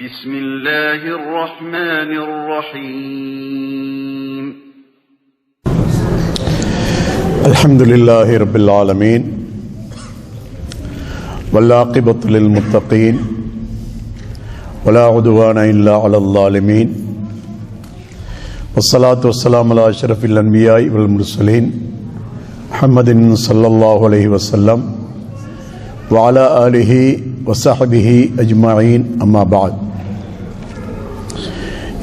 بسم الله الرحمن الرحيم الحمد لله رب العالمين والعاقبة للمتقين ولا عدوان إلا على الظالمين والصلاة والسلام على أشرف الأنبياء والمرسلين محمد صلى الله عليه وسلم وعلى آله وصحبه أجمعين أما بعد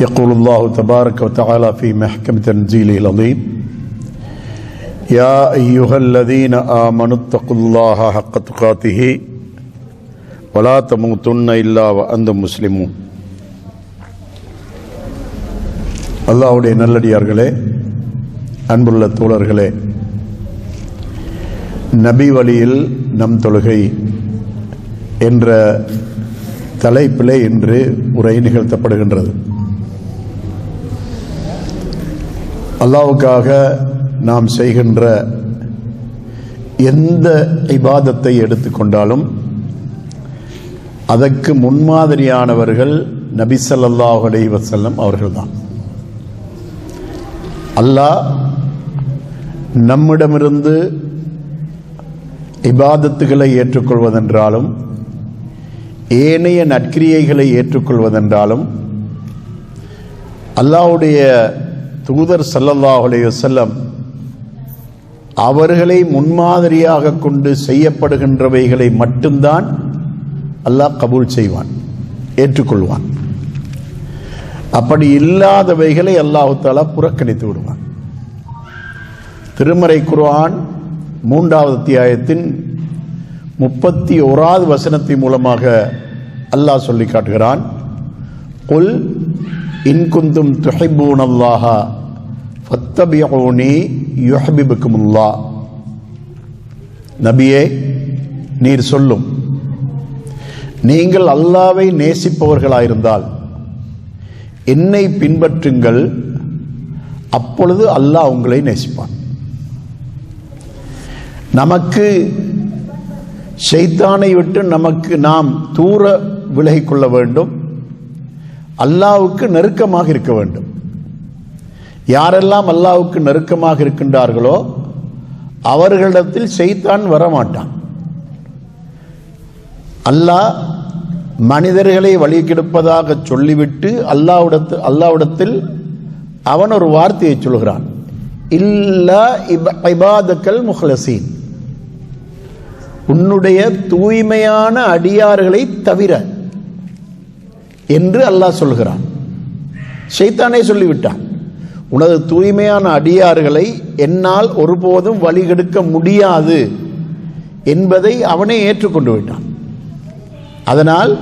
يقول الله تبارك وتعالى في محكم تنزيله العظيم يا أيها الذين آمنوا اتقوا الله حق تقاته ولا تموتن إلا وأنتم مسلمون. அல்லாஹ்வுடைய நல்லடியார்களே, அன்புள்ள தோழர்களே, நபி வழியில் நம் தொழுகை என்ற தலைப்பிலே இன்று உரை நிகழ்த்தப்படுகின்றது. அல்லாஹ்வுக்காக நாம் செய்கின்ற எந்த இபாதத்தை எடுத்துக்கொண்டாலும் அதற்கு முன்மாதிரியானவர்கள் நபி ஸல்லல்லாஹு அலைஹி வஸல்லம் அவர்கள்தான். அல்லாஹ் நம்மிடமிருந்து இபாதத்துகளை ஏற்றுக்கொள்வதென்றாலும் ஏனைய நற்கிரியைகளை ஏற்றுக்கொள்வதென்றாலும் அல்லாஹ்வுடைய தூதர் ஸல்லல்லாஹு அலைஹி வஸல்லம் அவர்களை முன்மாதிரியாக கொண்டு செய்யப்படுகின்றவைகளை மட்டும்தான் அல்லாஹ் கபூல் செய்வான், ஏற்றுக்கொள்வான். அப்படி இல்லாதவைகளை அல்லாஹ் தஆலா புறக்கணித்து விடுவான். திருமறை குர்ஆன் 3வது அத்தியாயத்தின் 31வது வசனத்தின் மூலமாக அல்லாஹ் சொல்லி காட்டுகிறான், குல் இன் குந்தும் துஹிப்பூனல்லாஹ ஃபத்தபிஊனி யுஹ்பிபுக்குமுல்லாஹ். நபியே, நீர் சொல்லும், நீங்கள் அல்லாஹ்வை நேசிப்பவர்களாயிருந்தால் என்னை பின்பற்றுங்கள், அப்பொழுது அல்லாஹ் உங்களை நேசிப்பான். நமக்கு ஷைத்தானை விட்டு நாம் தூர விலகிக் கொள்ள வேண்டும், அல்லாஹ்வுக்கு நெருக்கமாக இருக்க வேண்டும். யாரெல்லாம் அல்லாஹ்வுக்கு நெருக்கமாக இருக்கின்றார்களோ அவர்களிடத்தில் ஷைத்தான் வரமாட்டான். அல்லாஹ் மனிதர்களை வழி கெடுப்பதாக சொல்லிவிட்டு அல்லாஹ்விடத்தில் அவன் ஒரு வார்த்தையை சொல்கிறான், இல்லா இபாதக்கல் முஹ்லசீன், உன்னுடைய தூய்மையான அடியார்களை தவிர என்று அல்லாஹ் சொல்கிறான். ஷைத்தானே சொல்லிவிட்டான், உனது தூய்மையான அடியார்களை என்னால் ஒருபோதும் வழிகெடுக்க முடியாது என்பதை அவனே ஏற்றுக்கொண்டு விட்டான். அதனால்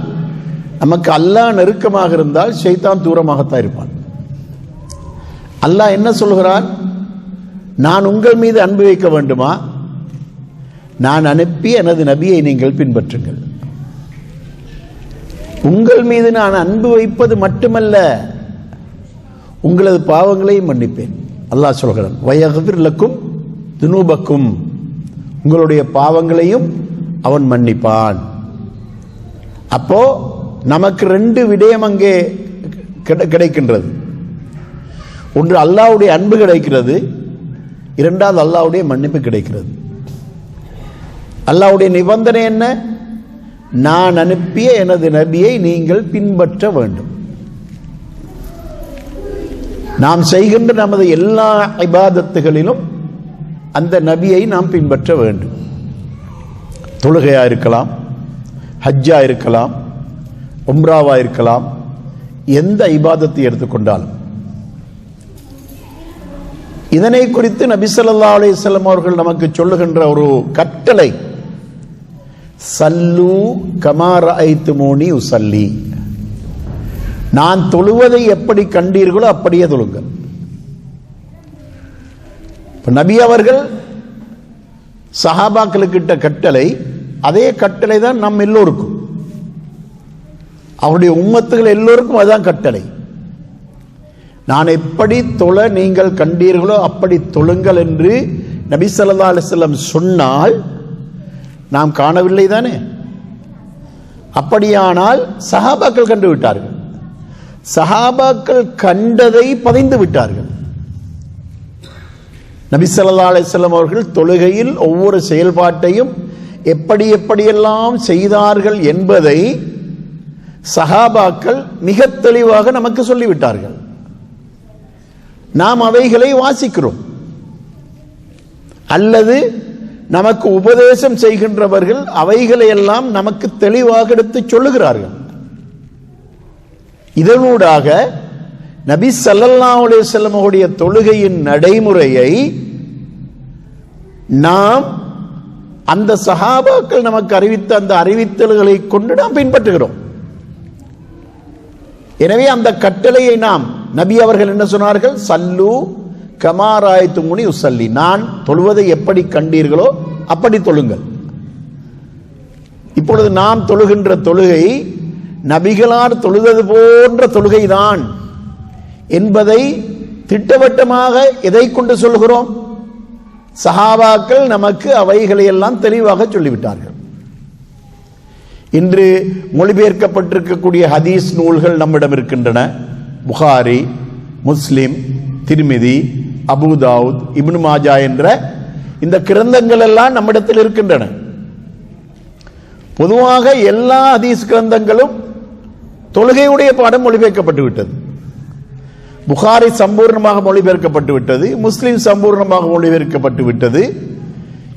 நமக்கு அல்லாஹ் நெருக்கமாக இருந்தால் ஷைத்தான் தூரமாகத்தான் இருப்பான். அல்லாஹ் என்ன சொல்கிறான், நான் உங்கள் மீது அன்பு வைக்க வேண்டுமா? நான் அனுப்பிய எனது நபியை நீங்கள் பின்பற்றுங்கள். உங்கள் மீது நான் அன்பு வைப்பது மட்டுமல்ல, உங்களது பாவங்களையும் மன்னிப்பேன். அல்லாஹ் சொல்கிறான், வயக்ஃபிர் லக்கும் துனூபக்கும், உங்களுடைய பாவங்களையும் அவன் மன்னிப்பான். அப்போ நமக்கு 2 விடயம் அங்கே கிடைக்கின்றது. ஒன்று அல்லாஹ்வுடைய அன்பு கிடைக்கிறது, இரண்டாவது அல்லாஹ்வுடைய மன்னிப்பு கிடைக்கிறது. அல்லாஹ்வுடைய நிபந்தனை என்ன? நான் அனுப்பிய எனது நபியை நீங்கள் பின்பற்ற வேண்டும். நாம் செய்கின்ற நமது எல்லா இபாதத்துகளிலும் அந்த நபியை நாம் பின்பற்ற வேண்டும். தொழுகையா இருக்கலாம், ஹஜ்ஜா இருக்கலாம், உம்ராவா இருக்கலாம், எந்த இபாதத்தை எடுத்துக்கொண்டாலும் இதனை குறித்து நபி ஸல்லல்லாஹு அலைஹி வஸல்லம் அவர்கள் நமக்கு சொல்லுகின்ற ஒரு கட்டளை, சல்லு கமா ரஅய்துமூனி உஸல்லி, நான் தொழுவதை எப்படி கண்டீர்களோ அப்படியே தொழுங்கள். நபி அவர்கள் சஹாபாக்களுக்கு இட்ட கட்டளை, அதே கட்டளை தான் நம் எல்லோருக்கும், அவருடைய உம்மத்துகள் எல்லோருக்கும் அதுதான் கட்டளை. நான் எப்படி தொழ நீங்கள் கண்டீர்களோ அப்படி தொழுங்கள் என்று நபி ஸல்லல்லாஹு அலைஹி வஸல்லம் சொன்னால் நாம் காணவில்லை தானே? அப்படியானால் சஹாபாக்கள் கண்டு விட்டார்கள். சஹாபாக்கள் கண்டதை பதிந்து விட்டார்கள். நபி ஸல்லல்லாஹு அலைஹி வஸல்லம் அவர்கள் தொழுகையில் ஒவ்வொரு செயல்பாட்டையும் எப்படி எப்படியெல்லாம் செய்தார்கள் என்பதை சஹாபாக்கள் மிக தெளிவாக நமக்கு சொல்லிவிட்டார்கள். நாம் அவைகளை வாசிக்கிறோம், அல்லது நமக்கு உபதேசம் செய்கின்றவர்கள் அவைகளை எல்லாம் நமக்கு தெளிவாக எடுத்து சொல்லுகிறார்கள். இதனூடாக நபி ஸல்லல்லாஹு அலைஹி வஸல்லம் அவருடைய தொழுகையின் நடைமுறையை நாம் அந்த சஹாபாக்கள் நமக்கு அறிவித்த அந்த அறிவித்தல்களை கொண்டு நாம் பின்பற்றுகிறோம். எனவே அந்த கட்டளையை நாம், நபி அவர்கள் என்ன சொன்னார்கள்? சல்லு கமா ராய்துமுனி உஸல்லி, நான் தொழுவதை எப்படி கண்டீர்களோ அப்படி தொழுங்கள். இப்பொழுது நாம் தொழுகின்ற தொழுகை நபிகளார் தொழுதது போன்ற தொழுகைதான் என்பதை திட்டவட்டமாக எதை கொண்டு சொல்கிறோம்? சஹாபாக்கள் நமக்கு அவைகளை எல்லாம் தெளிவாக சொல்லிவிட்டார்கள். இன்று மொழிபெயர்க்கப்பட்டிருக்கக்கூடிய ஹதீஸ் நூல்கள் நம்மிடம் இருக்கின்றன. புகாரி, முஸ்லிம், திர்மிதி, அபூதாவுத், இப்னு மாஜா என்ற இந்த கிரந்தங்கள் எல்லாம் நம்மிடத்தில் இருக்கின்றன. பொதுவாக எல்லா ஹதீஸ் கிரந்தங்களும் தொழுகையுடைய பாடம் மொழிபெயர்க்கப்பட்டு விட்டது. புகாரி சம்பூர்ணமாக மொழிபெயர்க்கப்பட்டு விட்டது, முஸ்லிம் சம்பூர்ணமாக மொழிபெயர்க்கப்பட்டு விட்டது.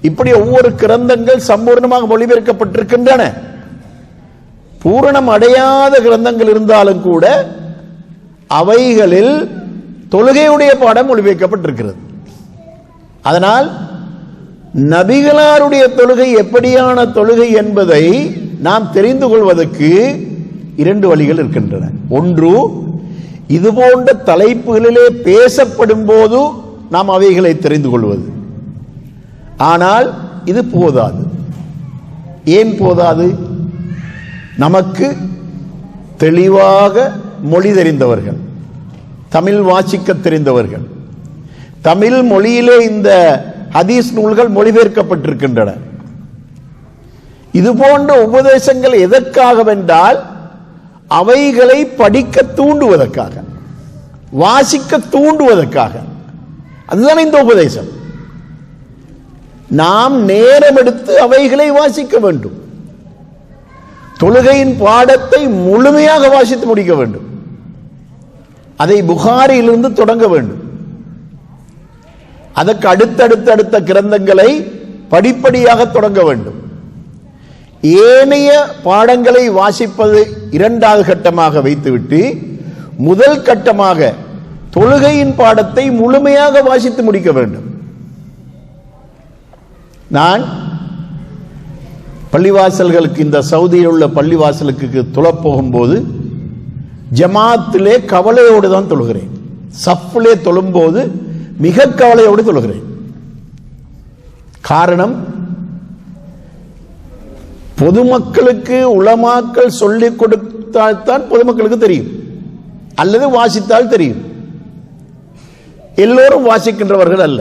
இப்படி ஒவ்வொரு கிரந்தங்கள் சம்பூர்ணமாக மொழிபெயர்க்கப்பட்டிருக்கின்றன. பூரணம் அடையாத கிரந்தங்கள் இருந்தாலும் கூட அவைகளில் தொழுகையுடைய பாடம் மொழிபெயர்க்கப்பட்டிருக்கிறது. அதனால் நபிகளாருடைய தொழுகை எப்படியான தொழுகை என்பதை நாம் தெரிந்து கொள்வதற்கு இரண்டு வழிகள் இருக்கின்றன. ஒன்று, இதுபோன்ற தலைப்புகளிலே பேசப்படும் போது நாம் அவைகளை தெரிந்து கொள்வது. ஆனால் இது போதாது. ஏன் போதாது? நமக்கு தெளிவாக மொழி தெரிந்தவர்கள், தமிழ் வாசிக்க தெரிந்தவர்கள், தமிழ் மொழியிலே இந்த ஹதீஸ் நூல்கள் மொழிபெயர்க்கப்பட்டிருக்கின்றன. இது போன்ற உபதேசங்கள் எதற்காகவென்றால் அவைகளை படிக்க தூண்டுவதற்காக, வாசிக்க தூண்டுவதற்காக. அதுதான் இந்த உபதேசம். நாம் நேரம் எடுத்து அவைகளை வாசிக்க வேண்டும். தொழுகையின் பாடத்தை முழுமையாக வாசித்து முடிக்க வேண்டும். அதை புகாரியிலிருந்து தொடங்க வேண்டும். அதற்கு அடுத்த கிரந்தங்களை படிப்படியாக தொடங்க வேண்டும். ஏனைய பாடங்களை வாசிப்பது இரண்டாவது கட்டமாக வைத்துவிட்டு முதல் கட்டமாக தொழுகையின் பாடத்தை முழுமையாக வாசித்து முடிக்க வேண்டும். நான் பள்ளிவாசல்களுக்கு, இந்த சவுதியில் உள்ள பள்ளிவாசலுக்கு தொழப்போகும்போது ஜமாத்திலே கவலையோடு தான் தொழுகிறேன். சஃப்லே தொழும்போது மிக கவலையோடு தொழுகிறேன். காரணம், பொதுமக்களுக்கு உலமாக்கள் சொல்லிக் கொடுத்தால்தான் பொதுமக்களுக்கு தெரியும், அல்லது வாசித்தால் தெரியும். எல்லோரும் வாசிக்கின்றவர்கள் அல்ல.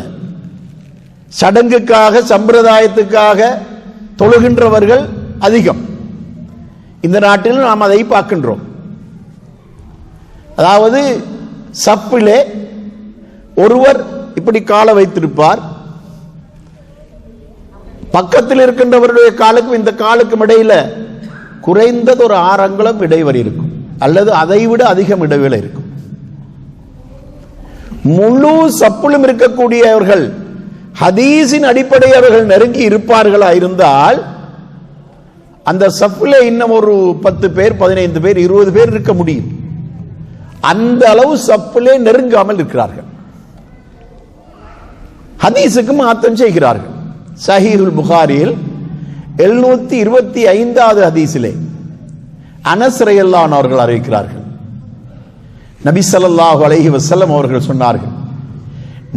சடங்குக்காக, சம்பிரதாயத்துக்காக தொழுகின்றவர்கள் அதிகம். இந்த நாட்டில் நாம் அதை பார்க்கின்றோம். அதாவது சப்பிலே ஒருவர் இப்படி காலை வைத்திருப்பார், பக்கத்தில் இருக்கின்றவருடைய காலுக்கும் இந்த காலுக்கும் இடையில குறைந்தது ஒரு 6 அங்குலம் இடைவெளி இருக்கும், அல்லது அதைவிட அதிகம் இடைவெளி இருக்கும். முழு சப்புளும் இருக்கக்கூடியவர்கள் ஹதீஸின் அடிப்படையில் அவர்கள் நெருங்கி இருப்பார்களா இருந்தால் அந்த சஃப்ல இன்னும் ஒரு 10 பேர், 15 பேர், 20 பேர் இருக்க முடியும். அந்த அளவு சஃப்லே நெருங்காமல் இருக்கிறார்கள். ஹதீஸுக்கு மாற்றம் செய்கிறார்கள். சஹீஹுல் புகாரியில் 725வது ஹதீஸிலே அனஸ் ரலியல்லாஹு அன்ஹு அவர்கள் அறிவிக்கிறார்கள், நபி ஸல்லல்லாஹு அலைஹி வஸல்லம் அவர்கள் சொன்னார்கள்,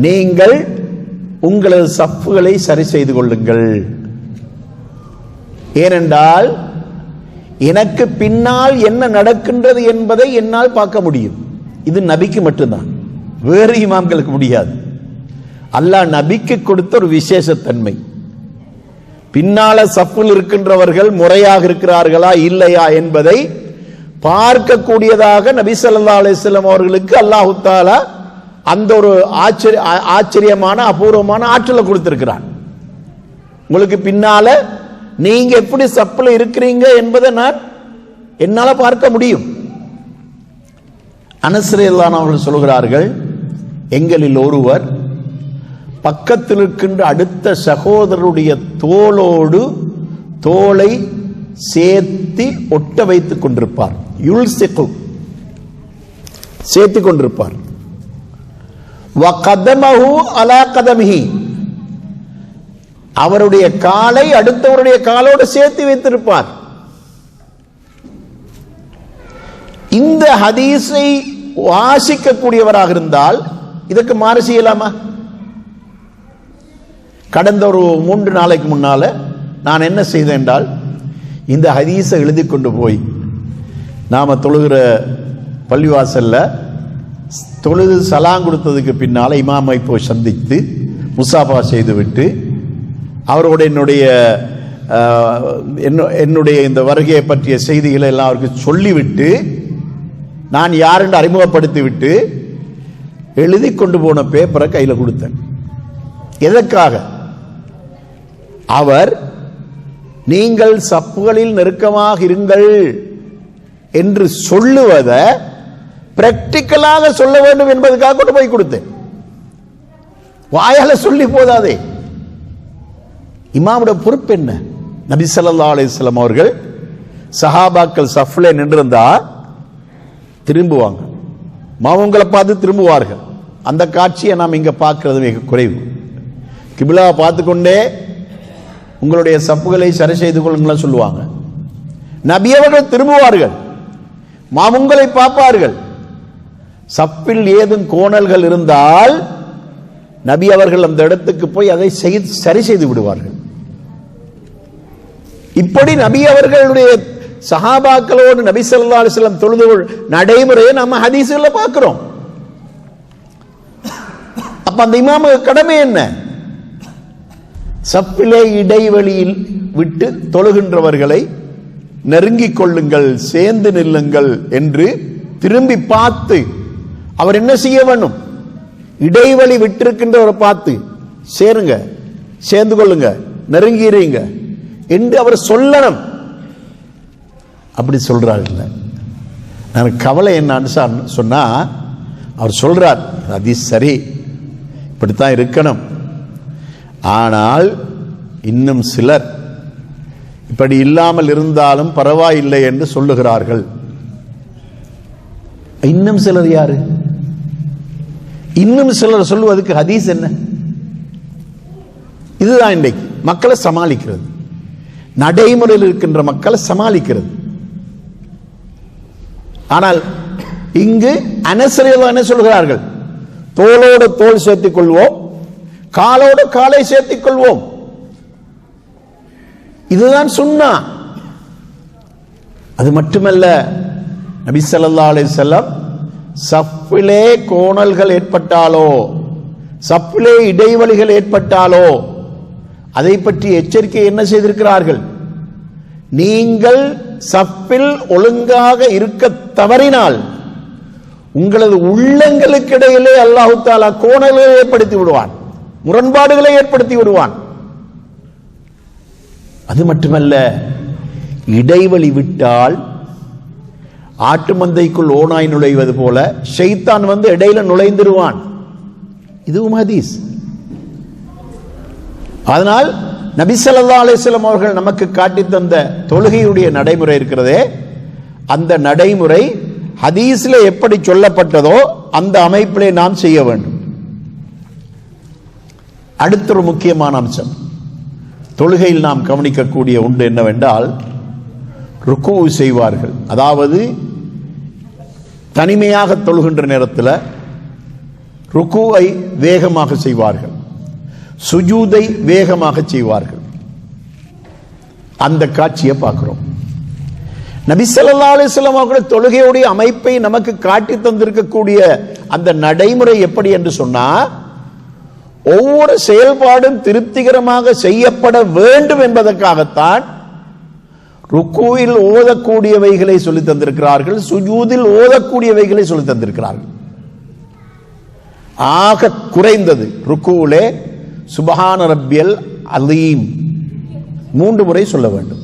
நீங்கள் உங்களது சஃப்களை சரி செய்து கொள்ளுங்கள். ஏனென்றால் எனக்கு பின்னால் என்ன நடக்கின்றது என்பதை என்னால் பார்க்க முடியும். இது நபிக்கு மட்டும்தான், வேறு இமாம்களுக்கு முடியாது. அல்லாஹ் நபிக்கு கொடுத்த ஒரு விசேஷத்தன்மை. பின்னால சஃபில் இருக்கின்றவர்கள் முறையாக இருக்கிறார்களா இல்லையா என்பதை பார்க்கக்கூடியதாக நபி ஸல்லல்லாஹு அலைஹி வஸல்லம் அவர்களுக்கு அல்லாஹ் தஆலா அந்த ஒரு ஆச்சரியமான அபூர்வமான ஆற்றலை கொடுத்திருக்கிறான். உங்களுக்கு பின்னால நீங்க எப்படி சஃப்ல இருக்கிறீங்க என்பதை என்னால பார்க்க முடியும். அனஸ் ரலியல்லாஹு அன்ஹு சொல்கிறார்கள், எங்களில் ஒருவர் பக்கத்தில் இருக்கின்ற அடுத்த சகோதரருடைய தோளோடு தோளை சேர்த்தி ஒட்ட வைத்துக் கொண்டிருப்பார். யுல்சிகு, சேர்த்து கொண்டிருப்பார். வகதமஹு அலா கதமிஹி, அவருடைய காலை அடுத்தவருடைய காலோடு சேர்த்து வைத்திருப்பார். இந்த ஹதீஸை வாசிக்கக்கூடியவராக இருந்தால் இதற்கு மாறு செய்யலாமா? கடந்த ஒரு 3 நாளைக்கு முன்னால நான் என்ன செய்தேன் என்றால், இந்த ஹதீஸை எழுதி கொண்டு போய் நாம தொழுகிற பள்ளிவாசல்ல தொழுது சலாம் கொடுத்ததுக்கு பின்னால இமாமை போய் சந்தித்து முசாஃபா செய்துவிட்டு அவரோட என்னுடைய இந்த வருகையை பற்றிய செய்திகளை எல்லாம் அவருக்கு சொல்லிவிட்டு நான் யார் என்று அறிமுகப்படுத்தி விட்டு எழுதி கொண்டு போன பேப்பரை கையில் கொடுத்தேன். எதற்காக? அவர் நீங்கள் சப்புகளில் நெருக்கமாக இருங்கள் என்று சொல்லுவதை பிராக்டிக்கலாக சொல்ல வேண்டும் என்பதற்காக கொண்டு போய் கொடுத்தேன். வாயால சொல்லி போதாதே. இமாமுடைய பொறுப்பு என்ன? நபி ஸல்லல்லாஹு அலைஹி வஸல்லம் அவர்கள் சஹாபாக்கள் சஃப்ல நின்றிருந்தா திரும்புவாங்க, மாமங்களை பார்த்து திரும்புவார்கள். அந்த காட்சியை நாம் இங்க பார்க்கிறது மிக குறைவு. கிபிலாவை பார்த்து கொண்டே உங்களுடைய சப்புகளை சரி செய்து கொள்ளுங்கள் சொல்லுவாங்க. நபி அவர்கள் திரும்புவார்கள், மாமுங்களை பார்ப்பார்கள். சப்பில் ஏதும் கோணல்கள் இருந்தால் நபி அவர்கள் அந்த இடத்துக்கு போய் அதை சரி செய்து விடுவார்கள். இப்படி நபி அவர்களுடைய சஹாபாக்களோடு நபி ஸல்லல்லாஹு அலைஹி வஸல்லம் தொழுது நடைமுறையை நம்ம ஹதீஸ்ல பார்க்கிறோம். அப்ப அந்த இமாமுக்கு கடமை என்ன? சப்பிலே இடைவெளியில் விட்டு தொழுகின்றவர்களை நெருங்கிக் கொள்ளுங்கள், சேர்ந்து நில்லுங்கள் என்று திரும்பி பார்த்து அவர் என்ன செய்ய வேண்டும்? இடைவெளி விட்டிருக்கின்றவரை பார்த்து சேருங்க, சேர்ந்து கொள்ளுங்க, நெருங்கிறீங்க என்று அவர் சொல்லணும். அப்படி சொல்றாருல்ல. எனக்கு கவலை என்னன்னு சொன்னா, அவர் சொல்றார் அது சரி, இப்படித்தான் இருக்கணும். ஆனால் இன்னும் சிலர் இப்படி இல்லாமல் இருந்தாலும் பரவாயில்லை என்று சொல்லுகிறார்கள். இன்னும் சிலர் யாரு? இன்னும் சிலர் சொல்லுவதற்கு ஹதீஸ் என்ன? இதுதான் இன்றைக்கு மக்களை சமாளிக்கிறது, நடைமுறையில் இருக்கின்ற மக்களை சமாளிக்கிறது. ஆனால் இங்கு அனஸ் ரலியல்லாஹு என்ன சொல்கிறார்கள்? தோளோடு தோள் சேர்த்துக் கொள்வோம், காலோடு காலை சேர்த்துக் கொள்வோம். இதுதான் சுன்னா. அது மட்டுமல்ல, நபி ஸல்லல்லாஹு அலைஹி வஸல்லம் சஃபிலே கோணல்கள் ஏற்பட்டாலோ, சஃபிலே இடைவெளிகள் ஏற்பட்டாலோ அதை பற்றி எச்சரிக்கை என்ன செய்திருக்கிறார்கள்? நீங்கள் சஃபில் ஒழுங்காக இருக்க தவறினால் உங்களது உள்ளங்களுக்கு இடையிலே அல்லாஹ் தஆலா கோணல்களை ஏற்படுத்தி விடுவான், முரண்பாடுகளை ஏற்படுத்தி விடுவான். அது மட்டுமல்ல, இடைவெளி விட்டால் ஆட்டு மந்தைக்குள் ஓநாய் நுழைவது போல ஷைத்தான் வந்து இடையில நுழைந்துருவான். இதுவும் ஹதீஸ். அதனால் நபி ஸல்லல்லாஹு அலைஹி வஸல்லம் அவர்கள் நமக்கு காட்டி தந்த தொழுகையுடைய நடைமுறை இருக்கிறதே, அந்த நடைமுறை ஹதீஸ்ல எப்படி சொல்லப்பட்டதோ அந்த அமைப்பிலே நாம் செய்ய வேண்டும். அடுத்த ஒரு முக்கியமான அம்சம் தொழுகையில் நாம் கவனிக்கக்கூடிய ஒன்று என்னவென்றால், ருக்கு செய்வார்கள். அதாவது தனிமையாக தொழுகின்ற நேரத்தில் ருக்குவை வேகமாக செய்வார்கள், சுஜூதை வேகமாக செய்வார்கள். அந்த காட்சியை பார்க்கிறோம். நபி ஸல்லல்லாஹு அலைஹி வஸல்லம் அவர்கள் தொழுகையுடைய அமைப்பை நமக்கு காட்டி தந்திருக்கக்கூடிய அந்த நடைமுறை எப்படி என்று சொன்னா, ஒவ்வொரு செயல்பாடும் திருப்திகரமாக செய்யப்பட வேண்டும் என்பதற்காகத்தான் ருக்குவில் ஓதக்கூடியவைகளை சொல்லி தந்திருக்கிறார்கள், சுஜூதில் ஓதக்கூடியவைகளை சொல்லி தந்திருக்கிறார்கள். ஆக குறைந்தது ருக்குவிலே சுப்ஹான ரப்பியல் அலீம் 3 முறை சொல்ல வேண்டும்.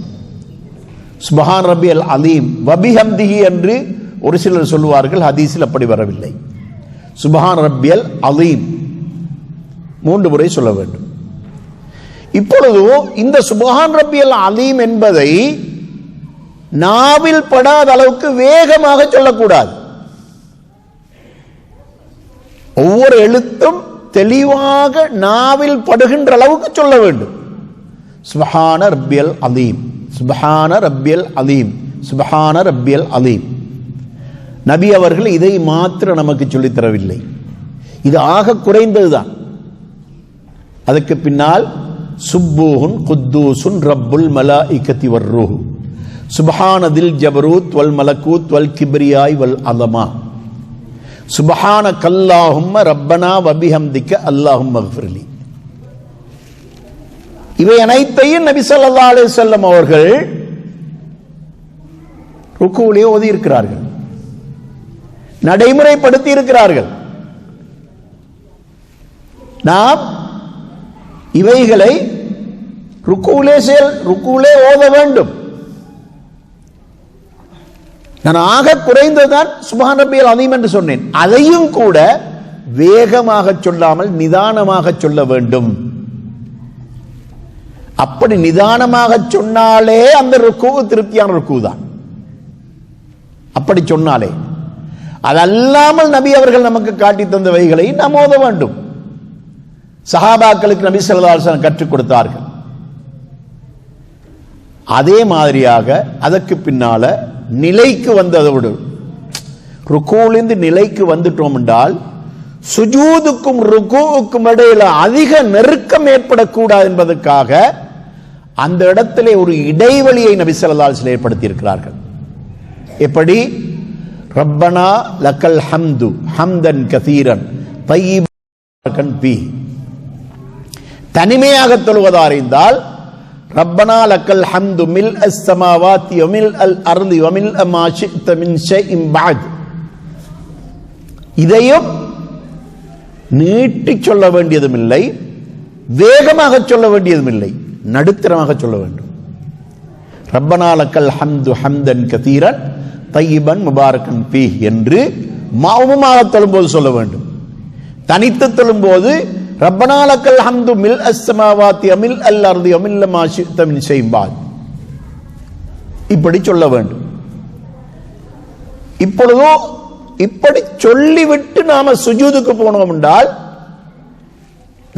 சுப்ஹான ரப்பியல் அலீம் வபிஹம்திஹி என்று ஒரு சிலர் சொல்லுவார்கள், ஹதீஸில் அப்படி வரவில்லை. சுப்ஹான ரப்பியல் அலீம் 3 முறை சொல்ல வேண்டும். இப்பொழுது இந்த சுப்ஹான் ரப்பியல் அலீம் என்பதை நாவில் படாத அளவுக்கு வேகமாக சொல்லக்கூடாது. ஒவ்வொரு எழுத்தும் தெளிவாக நாவில் படுகின்ற அளவுக்கு சொல்ல வேண்டும். சுப்ஹான ரப்பியல் அலீம், சுப்ஹான ரப்பியல் அலீம், சுப்ஹான ரப்பியல் அலீம். நபி அவர்கள் இதை மாத்திரம் நமக்கு சொல்லித் தரவில்லை, இது ஆக குறைந்ததுதான். அதுக்கு பின்னால் சுப்பூஹுன் குத்தூசுன் ரப்புல் மலாயிகத்தி வர்ரூஹ் சுப்ஹானதில் ஜபரூத் வல் மலக்கூத் வல் கிப்ரியாய் வல் அலமா சுப்ஹானக அல்லாஹும்ம ரப்பனா வபிஹம்திக அல்லாஹும்ம ஃபிர்லி. இவை அனைத்தையும் நபி ஸல்லல்லாஹு அலைஹி வஸல்லம் அவர்கள் ருக்குவிலே ஓதி இருக்கிறார்கள், நடைமுறைப்படுத்தி இருக்கிறார்கள். நாம் இவைகளை ருக்குவிலே ஓத வேண்டும். நான் ஆக குறைந்ததுதான் சுப்ஹான ரப்பியல் அலீம் என்று சொன்னேன். அதையும் கூட வேகமாக சொல்லாமல் நிதானமாக சொல்ல வேண்டும். அப்படி நிதானமாக சொன்னாலே அந்த ருக்கு திருப்தியான ருக்கு தான். அப்படி சொன்னாலே, அதல்லாமல் நபி அவர்கள் நமக்கு காட்டி தந்தவைகளை நாம் ஓத வேண்டும். சஹாபாக்களுக்கு நபி ஸல்லல்லாஹு அலைஹி வஸல்லம் கற்றுக் கொடுத்தார்கள். அதே மாதிரியாக அதற்கு பின்னால நிலைக்கு வந்ததோடு ருக்குவிலிருந்து நிலைக்கு வந்துட்டோம் என்றால் சுஜூதுக்கும் ருக்குவுக்கும் இடையில அதிக நெருக்கம் ஏற்படக்கூடாது என்பதற்காக அந்த இடத்திலே ஒரு இடைவெளியை நபி ஸல்லல்லாஹு அலைஹி வஸல்லம் ஏற்படுத்தி இருக்கிறார்கள். எப்படி? ரப்பனா லக்கல் ஹம்து ஹம்தன் கதீரன் தய்யிபன் பி. தனிமையாக தொழுவதா இருந்தால் ரப்பனா லக்கல் ஹம்து மில் அஸ் ஸமாவாத்தி வ மில் அல் அர்தி வ மில் மா ஷி'த மின் ஷைஇன் பஅத். இதையும் நீட்டி சொல்ல வேண்டியதும் இல்லை, வேகமாக சொல்ல வேண்டியதும் இல்லை, நடுத்தரமாக சொல்ல வேண்டும். ரப்பனா லக்கல் ஹம்து ஹம்தன் கதீரன் தய்யிபன் முபாரக்கன் பி என்று மௌனமாக தொழும்போது சொல்ல வேண்டும். தனித்து தொழும்போது ரப்பனா லக்கல் ஹம்து மில் அஸ் ஸமாவாத்தி வ மில் அல் அர்தி வ மில் மா ஷி'த மின் ஷைஇன் பஅத் இப்படி சொல்ல வேண்டும். இப்பொழுது இப்படி சொல்லிவிட்டு நாம சுஜூதுக்கு போனோம் என்றால்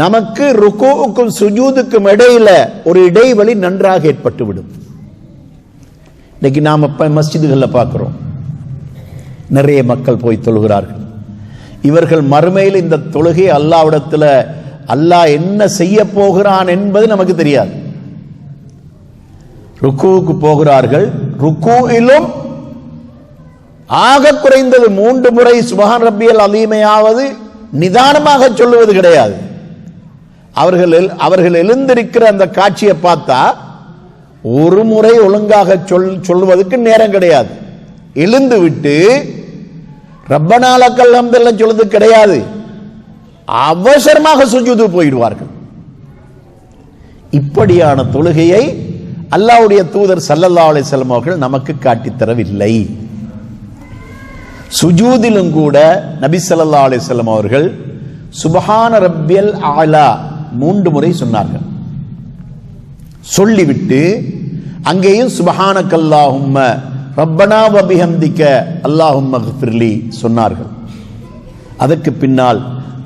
நமக்கு ருக்குவுக்கும் சுஜூதுக்கும் இடையில ஒரு இடைவெளி நன்றாக ஏற்பட்டுவிடும். இன்னைக்கு நாம மஸ்ஜிதுகளில் பார்க்கிறோம், நிறைய மக்கள் போய் தொழுகிறார்கள். இவர்கள் மறுமையில் இந்த தொழுகை அல்லாஹ்விடத்தில் அல்லாஹ் என்ன செய்ய போகிறான் என்பது நமக்கு தெரியாது. ருக்குவுக்கு போகிறார்கள், ருக்குவிலும் ஆக குறைந்தது 3 முறை சுப்ஹான் ரப்பியல் அலீமையாவது நிதானமாக சொல்லுவது கிடையாது. அவர்கள் எழுந்திருக்கிற அந்த காட்சியை பார்த்தா ஒரு முறை ஒழுங்காக சொல்லுவதற்கு நேரம் கிடையாது. எழுந்து விட்டு ரப்பனா லக்கல் ஹம்து எல்லாம் சொல்லுவது கிடையாது, அவசரமாக சுஜூது போயிடுவார்கள். இப்படியான தொழுகையை அல்லாஹ்வுடைய தூதர் ஸல்லல்லாஹு அலைஹி வஸல்லம் அவர்கள் நமக்கு காட்டித்தரவில்லை. சுஜூதிலும் கூட நபி ஸல்லல்லாஹு அலைஹி வஸல்லம் அவர்கள் சுப்ஹான ரப்பியல் ஆலா 3 முறை சொன்னார்கள். சொல்லிவிட்டு அங்கேயும் சுப்ஹானக்கல்லாஹும்ம ரப்பனா வ பிஹம்திக அல்லாஹும்ம ஃபிர்லி சொன்னார்கள். அதற்கு பின்னால்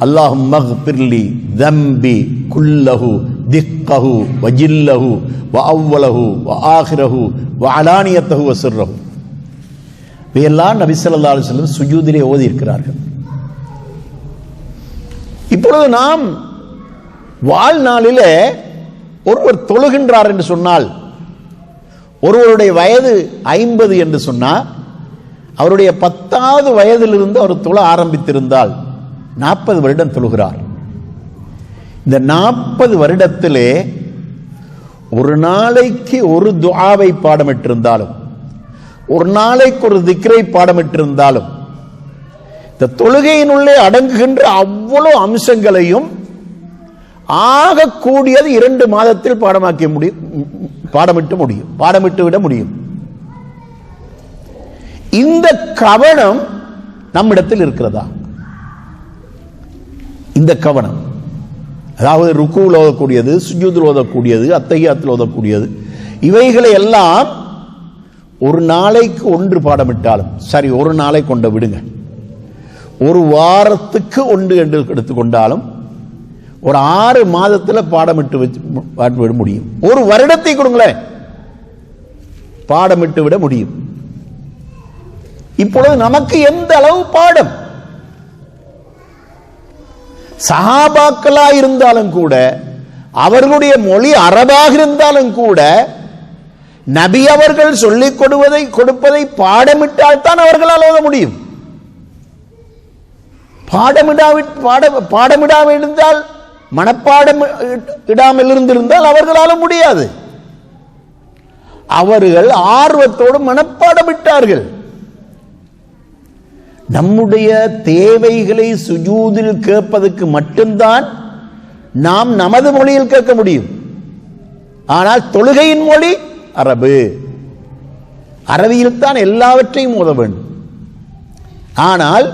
அல்லாஹும்ம ஃபிர்லி தம்பி குல்லஹு திக்கஹு வஜில்லஹு வ அவ்வலஹு வ ஆகிரஹு வ அலானியத்தஹு வ சிர்ரஹு இவையெல்லாம் நபி ஸல்லல்லாஹு அலைஹி வஸல்லம் சுஜூதிலே ஓதி இருக்கிறார்கள். இப்பொழுது நாம் வாழ்நாளிலே ஒருவர் தொழுகின்றார் என்று சொன்னால், ஒருவருடைய வயது 50 என்று சொன்னால், அவருடைய 10வது வயதிலிருந்து அவர் தொழ ஆரம்பித்திருந்தால் 40 வருடம் தொழுகிறார். இந்த 40 வருடத்திலே ஒரு நாளைக்கு ஒரு துஆவை பாடமிட்டிருந்தாலும், ஒரு நாளைக்கு ஒரு திக்ரை பாடமிட்டிருந்தாலும், இந்த தொழுகையினுள்ளே அடங்குகின்ற அவ்வளவு அம்சங்களையும் ஆக கூடியது 2 மாதத்தில் பாடமிட்டு விட முடியும். இந்த கவனம் நம்மிடத்தில் இருக்கிறதா? இந்த கவனம், அதாவது ருக்குவில் ஓதக்கூடியது, சுஜூதில் ஓதக்கூடியது, அத்தஹியாத்தில் ஓதக்கூடியது, இவைகளை எல்லாம் ஒரு நாளைக்கு ஒன்று பாடமிட்டாலும் சரி, ஒரு நாளை கொண்ட விடுங்க, ஒரு வாரத்துக்கு ஒன்று என்று எடுத்துக்கொண்டாலும் ஒரு 6 மாதத்தில் பாடமிட்டு விட முடியும். ஒரு வருடத்தை கொடுங்களேன், பாடமிட்டு விட முடியும். இப்பொழுது நமக்கு எந்த அளவு பாடம்? சஹாபாக்களா இருந்தாலும் கூட, அவர்களுடைய மொழி அரபாக இருந்தாலும் கூட, நபி அவர்கள் சொல்லிக் கொடுப்பதை பாடமிட்டால் தான் அவர்களால் ஓத முடியும். பாடமிடாமல் இருந்தால், மனப்பாடம் இடாமல் இருந்திருந்தால் அவர்களால முடியாது. அவர்கள் ஆர்வத்தோடு மனப்பாடமிட்டார்கள். நம்முடைய தேவைகளை சுஜூதில் கேட்பதற்கு மட்டும்தான் நாம் நமது மொழியில் கேட்க முடியும். ஆனால் தொழுகையின் மொழி அரபு, அரபியில் தான் எல்லாவற்றையும் ஓத வேண்டும். ஆனால்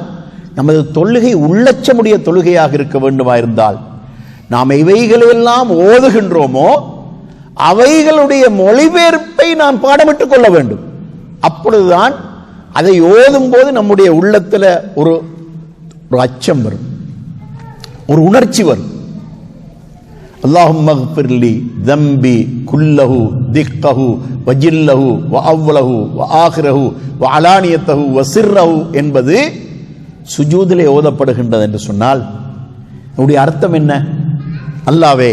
நமது தொழுகை உள்ளச்சமுடைய தொழுகையாக இருக்க வேண்டுமா இருந்தால், நாம் இவைகளெல்லாம் ஓதுகின்றோமோ அவைகளுடைய மொழிபெயர்ப்பை நாம் பாடமிட்டுக் கொள்ள வேண்டும். அப்பொழுதுதான் அதை ஓதும் போது நம்முடைய உள்ளத்தில் ஒரு அச்சம் வரும், ஒரு உணர்ச்சி வரும். அல்லாஹும்ம ஃபிர்லி தம்பி குல்லஹு திக்கஹு வஜில்லஹு வஅவ்வலஹு வஆகிரஹு வஅலானியத்தஹு வசிர்ரஹு என்பது சுஜூதிலே ஓதப்படுகின்றது என்று சொன்னால் நம்முடைய அர்த்தம் என்ன? அல்லாவே,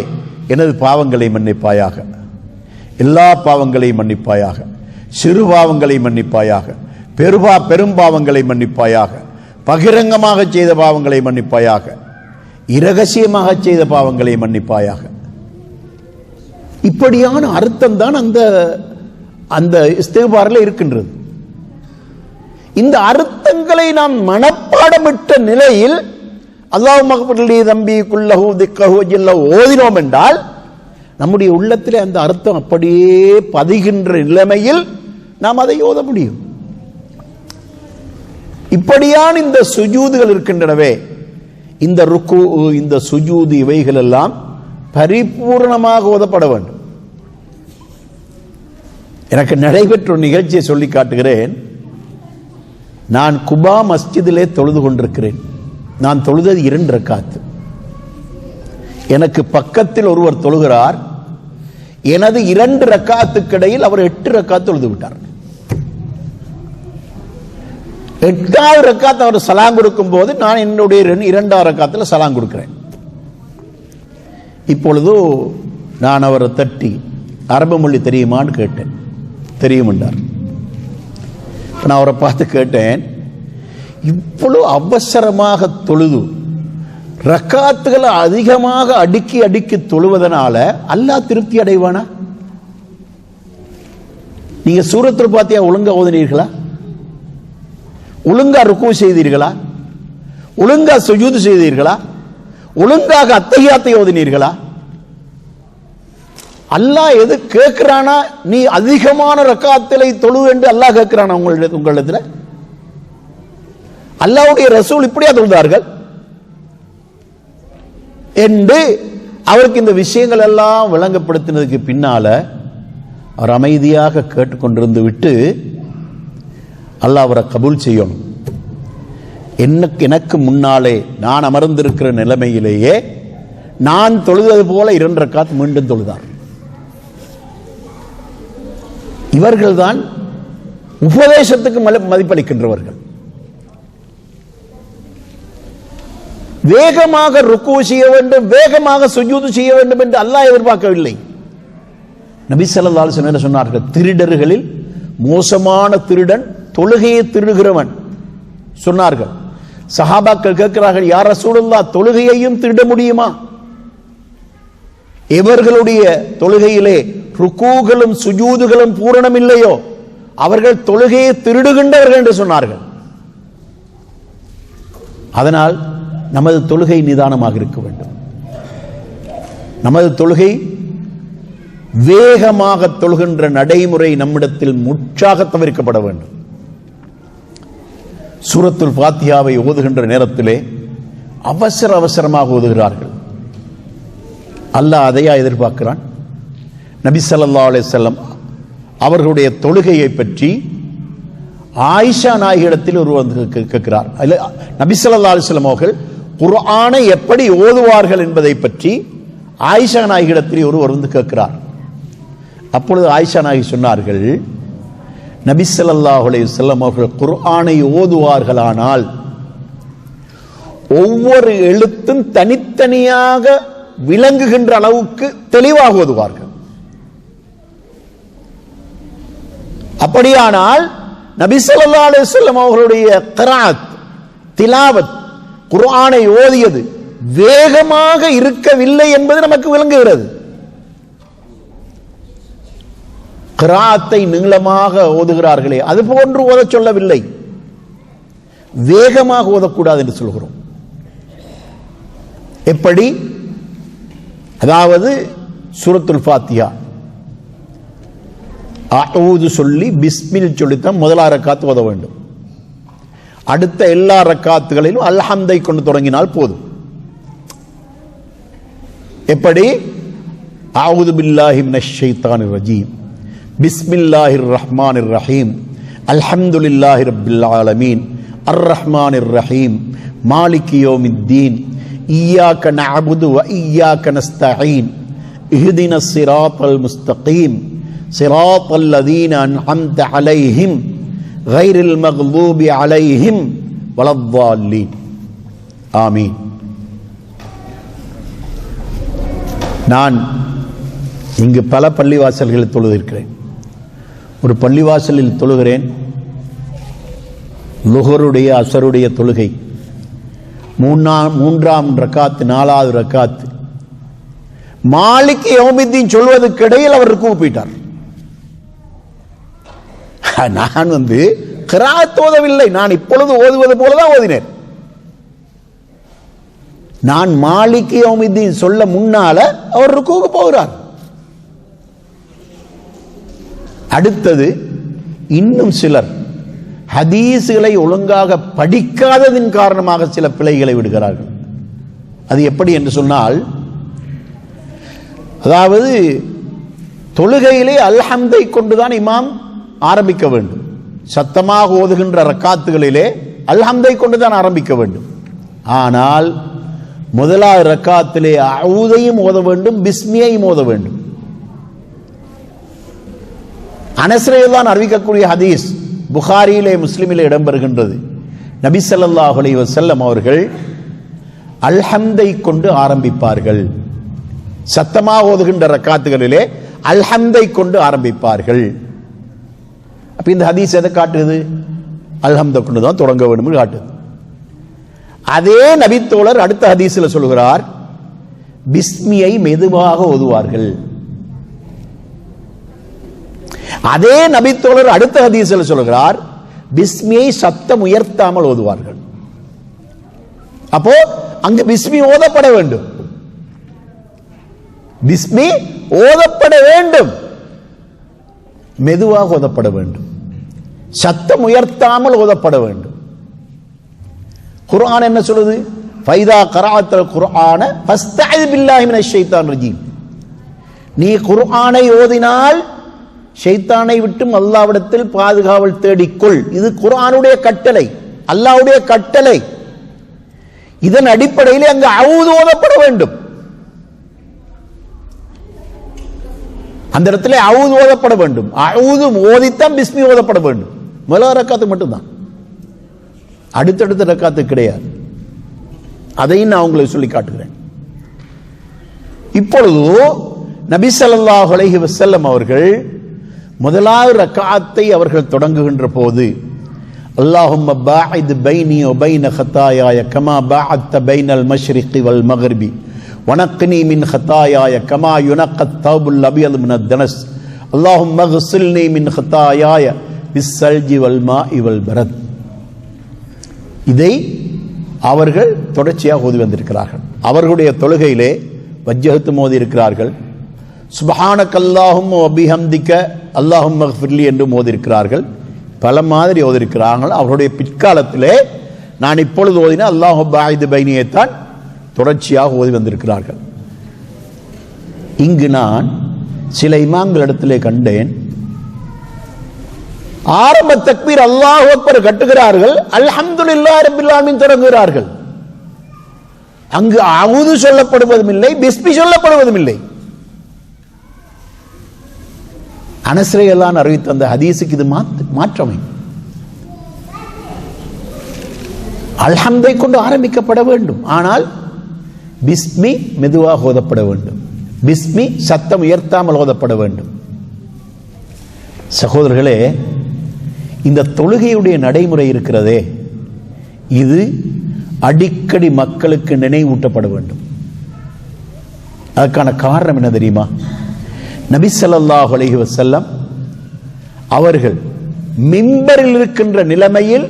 எனது பாவங்களை மன்னிப்பாயாக, எல்லா பாவங்களையும் மன்னிப்பாயாக, சிறு பாவங்களை மன்னிப்பாயாக, பெரும்பாவங்களை மன்னிப்பாயாக, பகிரங்கமாக செய்த பாவங்களை மன்னிப்பாயாக, இரகசியமாக செய்த பாவங்களை மன்னிப்பாயாக. இப்படியான அர்த்தம் தான் அந்த இஸ்திக்பாரில் இருக்கின்றது. இந்த அர்த்தங்களை நாம் மனப்பாடமிட்ட நிலையில் அல்லாஹும்ம ஃபிர்லி தம்பி குல்லஹு திக்கஹு வஜில்லஹு ஓதினோம் என்றால் நம்முடைய உள்ளத்திலே அந்த அர்த்தம் அப்படியே பதிகின்ற நிலைமையில் நாம் அதை ஓத முடியும். இப்படியான இந்த சுஜூதுகள் இருக்கின்றனவே, இந்த ருக்கு, இந்த சுஜூது, இவைகள் எல்லாம் பரிபூர்ணமாக ஓதப்பட வேண்டும். எனக்கு நடைபெற்ற ஒரு நிகழ்ச்சியை சொல்லி காட்டுகிறேன். நான் குபா மஸ்ஜிதிலே தொழுது கொண்டிருக்கிறேன். நான் தொழுதது 2 ரக்காத்து. எனக்கு பக்கத்தில் ஒருவர் தொழுகிறார். எனது 2 ரக்காத்துக்கு இடையில் அவர் 8 ரக்காத்து தொழுது விட்டார். 8வது ரக்காத்து அவர் சலாம் கொடுக்கும் போது நான் என்னுடைய 2வது ரக்காத்துல சலாம் கொடுக்கிறேன். இப்பொழுது நான் அவரை தட்டி அரபு மொழி தெரியுமான்னு கேட்டேன். தெரியும் என்றார். நான் அவரை பார்த்து கேட்டேன், இவ்வளவு அவசரமாக தொழுது ரக்காத்துகளை அதிகமாக அடுக்கி தொழுவதனால அல்லாஹ் திருப்தி அடைவானா? நீங்க சூரத்துல் ஃபாத்திஹா ஒழுங்கா ஓதினீர்களா? ஒழுங்கா ருக்கு செய்தீர்களா? ஒழுங்கா சுஜூது செய்தீர்களா? ஒழுங்காக அத்தஹியாத்தை ஓதினீர்களா? அல்லாஹ் எது கேட்கிறானா? நீ அதிகமான ரக்காத்திலை தொழு என்று அல்லாஹ் கேட்கிறானா உங்களிடத்துல? அல்லாஹ்வுடைய ரசூல் இப்படியா தொழுதார்கள் என்று அவருக்கு இந்த விஷயங்கள் எல்லாம் விளங்கப்படுத்தினதுக்கு பின்னால அவர் அமைதியாக கேட்டுக்கொண்டிருந்து விட்டு, அல்லாஹ் அவரை கபூல் செய்யணும். எனக்கு முன்னாலே நான் அமர்ந்திருக்கிற நிலைமையிலேயே நான் தொழுதது போல 2 ரக்காத் மீண்டும் தொழுதார். இவர்கள்தான் உபதேசத்துக்கு மதிப்பளிக்கின்றவர்கள். வேகமாக ருக்கு செய்ய வேண்டும், வேகமாக சுஜூது செய்ய வேண்டும் என்று அல்லாஹ் எதிர்பார்க்கவில்லை. நபி ஸல்லல்லாஹு அலைஹி வஸல்லம் சொன்னார்கள், திருடர்களில் மோசமான திருடன் தொழுகையை திருடுகிறவன் சொன்னார்கள். சஹாபாக்கள் கேட்கிறார்கள், யா ரசூலுல்லாஹ், தொழுகையையும் திருட முடியுமா? எவர்களுடைய தொழுகையிலே ருக்கூகளும் சுஜூதுகளும் பூரணம் இல்லையோ அவர்கள் தொழுகையை திருடுகின்றவர்கள் என்று சொன்னார்கள். அதனால் நமது தொழுகை நிதானமாக இருக்க வேண்டும். நமது தொழுகை வேகமாக தொழுகின்ற நடைமுறை நம்மிடத்தில் முற்றாக தவிர்க்கப்பட வேண்டும். சூரத்துல் ஃபாத்திஹாவை ஓதுகின்ற நேரத்திலே அவசரமாக ஓதுகிறார்கள். அல்லாஹ் அதையா எதிர்பார்க்கிறான்? நபி ஸல்லல்லாஹு அலைஹி வஸல்லம் அவர்களுடைய தொழுகையை பற்றி ஆயிஷா நாயகியிடத்தில் ஒருவர் கேட்கிறார். நபி ஸல்லல்லாஹு அலைஹி வஸல்லம் அவர்கள் குர்ஆனை எப்படி ஓதுவார்கள் என்பதை பற்றி ஆயிஷா நாயகியிடத்தில் ஒருவர் வந்து கேட்கிறார். அப்பொழுது ஆயிஷா நாயகி சொன்னார்கள், நபி ஸல்லல்லாஹு அலைஹி வஸல்லம் அவர்கள் குர்ஆனை ஓதுவார்களானால் ஒவ்வொரு எழுத்தும் தனித்தனியாக விளங்குகின்ற அளவுக்கு தெளிவாக ஓதுவார்கள். அப்படியானால் நபி ஸல்லல்லாஹு அலைஹி வஸல்லம் அவர்களுடைய கிராத் திலாவத் குர்ஆனை ஓதியது வேகமாக இருக்கவில்லை என்பது நமக்கு விளங்குகிறது. கிராத்தை நீளமாக ஓதுகிறார்களே அது போன்று ஓத சொல்லவில்லை, வேகமாக ஓதக்கூடாது என்று சொல்கிறோம். எப்படி? அதாவது சூரத்துல் ஃபாத்திஹா அஊது சொல்லி பிஸ்மில் சொல்லித்தான் முதல் ரக்காத் ஓத வேண்டும். அடுத்த எல்லா ரக்காத்துகளிலும் அல்ஹம்தை கொண்டு தொடங்கினால் போதும். எப்படி? அஊது பில்லாஹி மினஷ் ஷைத்தானிர் ரஜீம், பிஸ்மில்லாஹிர் ரஹ்மானிர் ரஹீம், அல்ஹம்துலில்லாஹி ரப்பில் ஆலமீன், அர் ரஹ்மானிர் ரஹீம், மாலிகி யௌமித்தீன், இய்யாக நஅபுது வ இய்யாக நஸ்தஈன், இஹ்தினஸ் ஸிராத்தல் முஸ்தகீம், ஸிராத்தல் லதீன அன்அம்த அலைஹிம், கைரில் மக்லூபி அலைஹிம் வலத்தால்லீன். ஆமீன். நான் இங்கு பல பள்ளிவாசல்களில் தொழுதிருக்கிறேன். ஒரு பள்ளிவாசலில் தொழுகிறேன், லுஹருடைய அசருடைய தொழுகை, மூன்றாம் ரக்காத்து, 4வது ரக்காத்து, மாலிக் யௌமித்தீன் சொல்வதற்கு இடையில் அவர் கூப்பிட்டார். நான் கிராத் ஓதவில்லை, நான் இப்பொழுது ஓதுவது போலதான் ஓதினேன். நான் மாலிக் யௌமித்தீன் சொல்ல முன்னால அவர் ருக்குவுக்கு போகிறார். அடுத்தது இன்னும் சிலர் ஹதீஸ்களை ஒழுங்காக படிக்காததின் காரணமாக சில பிழைகளை விடுகிறார்கள். அது எப்படி என்று சொன்னால், அதாவது தொழுகையிலே அல்ஹம்தை கொண்டுதான் இமாம் ஆரம்பிக்க வேண்டும். சத்தமாக ஓதுகின்ற ரக்காத்துகளிலே அல்ஹம்தை கொண்டுதான் ஆரம்பிக்க வேண்டும். ஆனால் முதலாவது ரக்காத்திலே அஊதையும் ஓத வேண்டும், பிஸ்மியையும் ஓத வேண்டும். அனஸ்ரேதான் அறிவிக்கக்கூடிய ஹதீஸ் புகாரியிலே முஸ்லிமிலே இடம்பெறுகின்றது. நபி ஸல்லல்லாஹு அலைஹி வஸல்லம் அவர்கள் அல்ஹம்தை கொண்டு ஆரம்பிப்பார்கள். சத்தமாக ஓதுகின்ற ரக்காத்துகளிலே அல்ஹம்தை கொண்டு ஆரம்பிப்பார்கள். அப்ப இந்த ஹதீஸ் எதை காட்டுது? அல்ஹம்தை கொண்டு தான் தொடங்க வேண்டும் என்று காட்டுது. அதே நபித்தோழர் அடுத்த ஹதீஸில் சொல்கிறார், பிஸ்மியை மெதுவாக ஓதுவார்கள். அதே நபித்தோழர் அடுத்த ஹதீஸில் சொல்கிறார், பிஸ்மியை சத்தம் உயர்த்தாமல் ஓதுவார்கள். அப்போ அங்கு பிஸ்மி ஓதப்பட வேண்டும், பிஸ்மி ஓதப்பட வேண்டும், மெதுவாக ஓதப்பட வேண்டும், சத்தம் உயர்த்தாமல் ஓதப்பட வேண்டும். குர்ஆன் என்ன சொல்லுது? ஃபைதா கரஅத்தல் குர்ஆன ஃபஸ்தஇஸ் பில்லாஹி மினஷ் ஷைத்தானிர் ரஜீம். நீ குர்ஆனை ஓதினால் ஷைத்தானை விட்டும் அல்லாஹ்விடத்தில் பாதுகாவல் தேடிக்கொள். இது குர்ஆனுடைய கட்டளை, அல்லாஹ்வுடைய கட்டளை. இதன் அடிப்படையில் அங்கு அஊது ஓதப்பட வேண்டும். அந்த இடத்துல அஊது ஓதப்பட வேண்டும். அஊது ஓதித்தான் பிஸ்மி ஓதப்பட வேண்டும். முதல் ரக்காத்து மட்டும்தான், அடுத்தடுத்த ரக்காத்து கிடையாது. அதையும் நான் உங்களுக்கு சொல்லி காட்டுகிறேன். இப்பொழுது நபி ஸல்லல்லாஹு அலைஹி வஸல்லம் அவர்கள் முதலாவது ரக்காத்தை அவர்கள் தொடங்குகின்ற போது, அல்லாஹும்ம பாஇத் பைனி வ பைன ஹதாயாய கமா பாஅத்த பைனல் மஷ்ரிகி வல் மக்ரிபி வனக்னி மின் ஹதாயாய கமா யுனக்கத் தௌபுல் அபியது மினத் தனஸ் அல்லாஹும்ம க்ஸில்னி மின் ஹதாயாய பிஸ்ஸல்ஜி வல் மாஇ வல் பரத். இதை அவர்கள் தொடர்ச்சியாக ஓதி வந்திருக்கிறார்கள். அவர்களுடைய தொழுகையிலே வஜ்ஜஹத்து மோதி இருக்கிறார்கள். சுப்ஹானக அல்லாஹும்ம வ பிஹம்திக அல்லாஹும்ம ஃபிர்லி என்று மோதி இருக்கிறார்கள். பல மாதிரி ஓதிருக்கிறார்கள். அவருடைய பிற்காலத்திலே நான் இப்பொழுது ஓதின அல்லாஹு பாயிது பைனியைத்தான் தொடர்ச்சியாக ஓதி வந்திருக்கிறார்கள். இங்கு நான் சில இமாம்களிடத்திலே கண்டேன், ஆரம்ப தக்பீர் அல்லாஹு அக்பர் கட்டுகிறார்கள், அல்ஹம்துலில்லாஹி ரப்பில் ஆலமீன் தொடங்குகிறார்கள். அங்கு அவுது சொல்லப்படுவதும் இல்லை, பிஸ்மி சொல்லப்படுவதும் இல்லை. அனஸ் ரலியல்லாஹு அன்ஹு அறிவித்த அந்த ஹதீஸுக்கு இது மாற்றமே. அல்ஹம்தை கொண்டு ஆரம்பிக்கப்பட வேண்டும், ஆனால் பிஸ்மி மெதுவாக ஓதப்பட வேண்டும். பிஸ்மி சத்தம் உயர்த்தாமல் ஓதப்பட வேண்டும். சகோதரர்களே, இந்த தொழுகையுடைய நடைமுறை இருக்கிறதே, இது அடிக்கடி மக்களுக்கு நினைவூட்டப்பட வேண்டும். அதற்கான காரணம் என்ன தெரியுமா? நபி ஸல்லல்லாஹு அலைஹி வஸல்லம் அவர்கள் மிம்பரில் இருக்கின்ற நிலைமையில்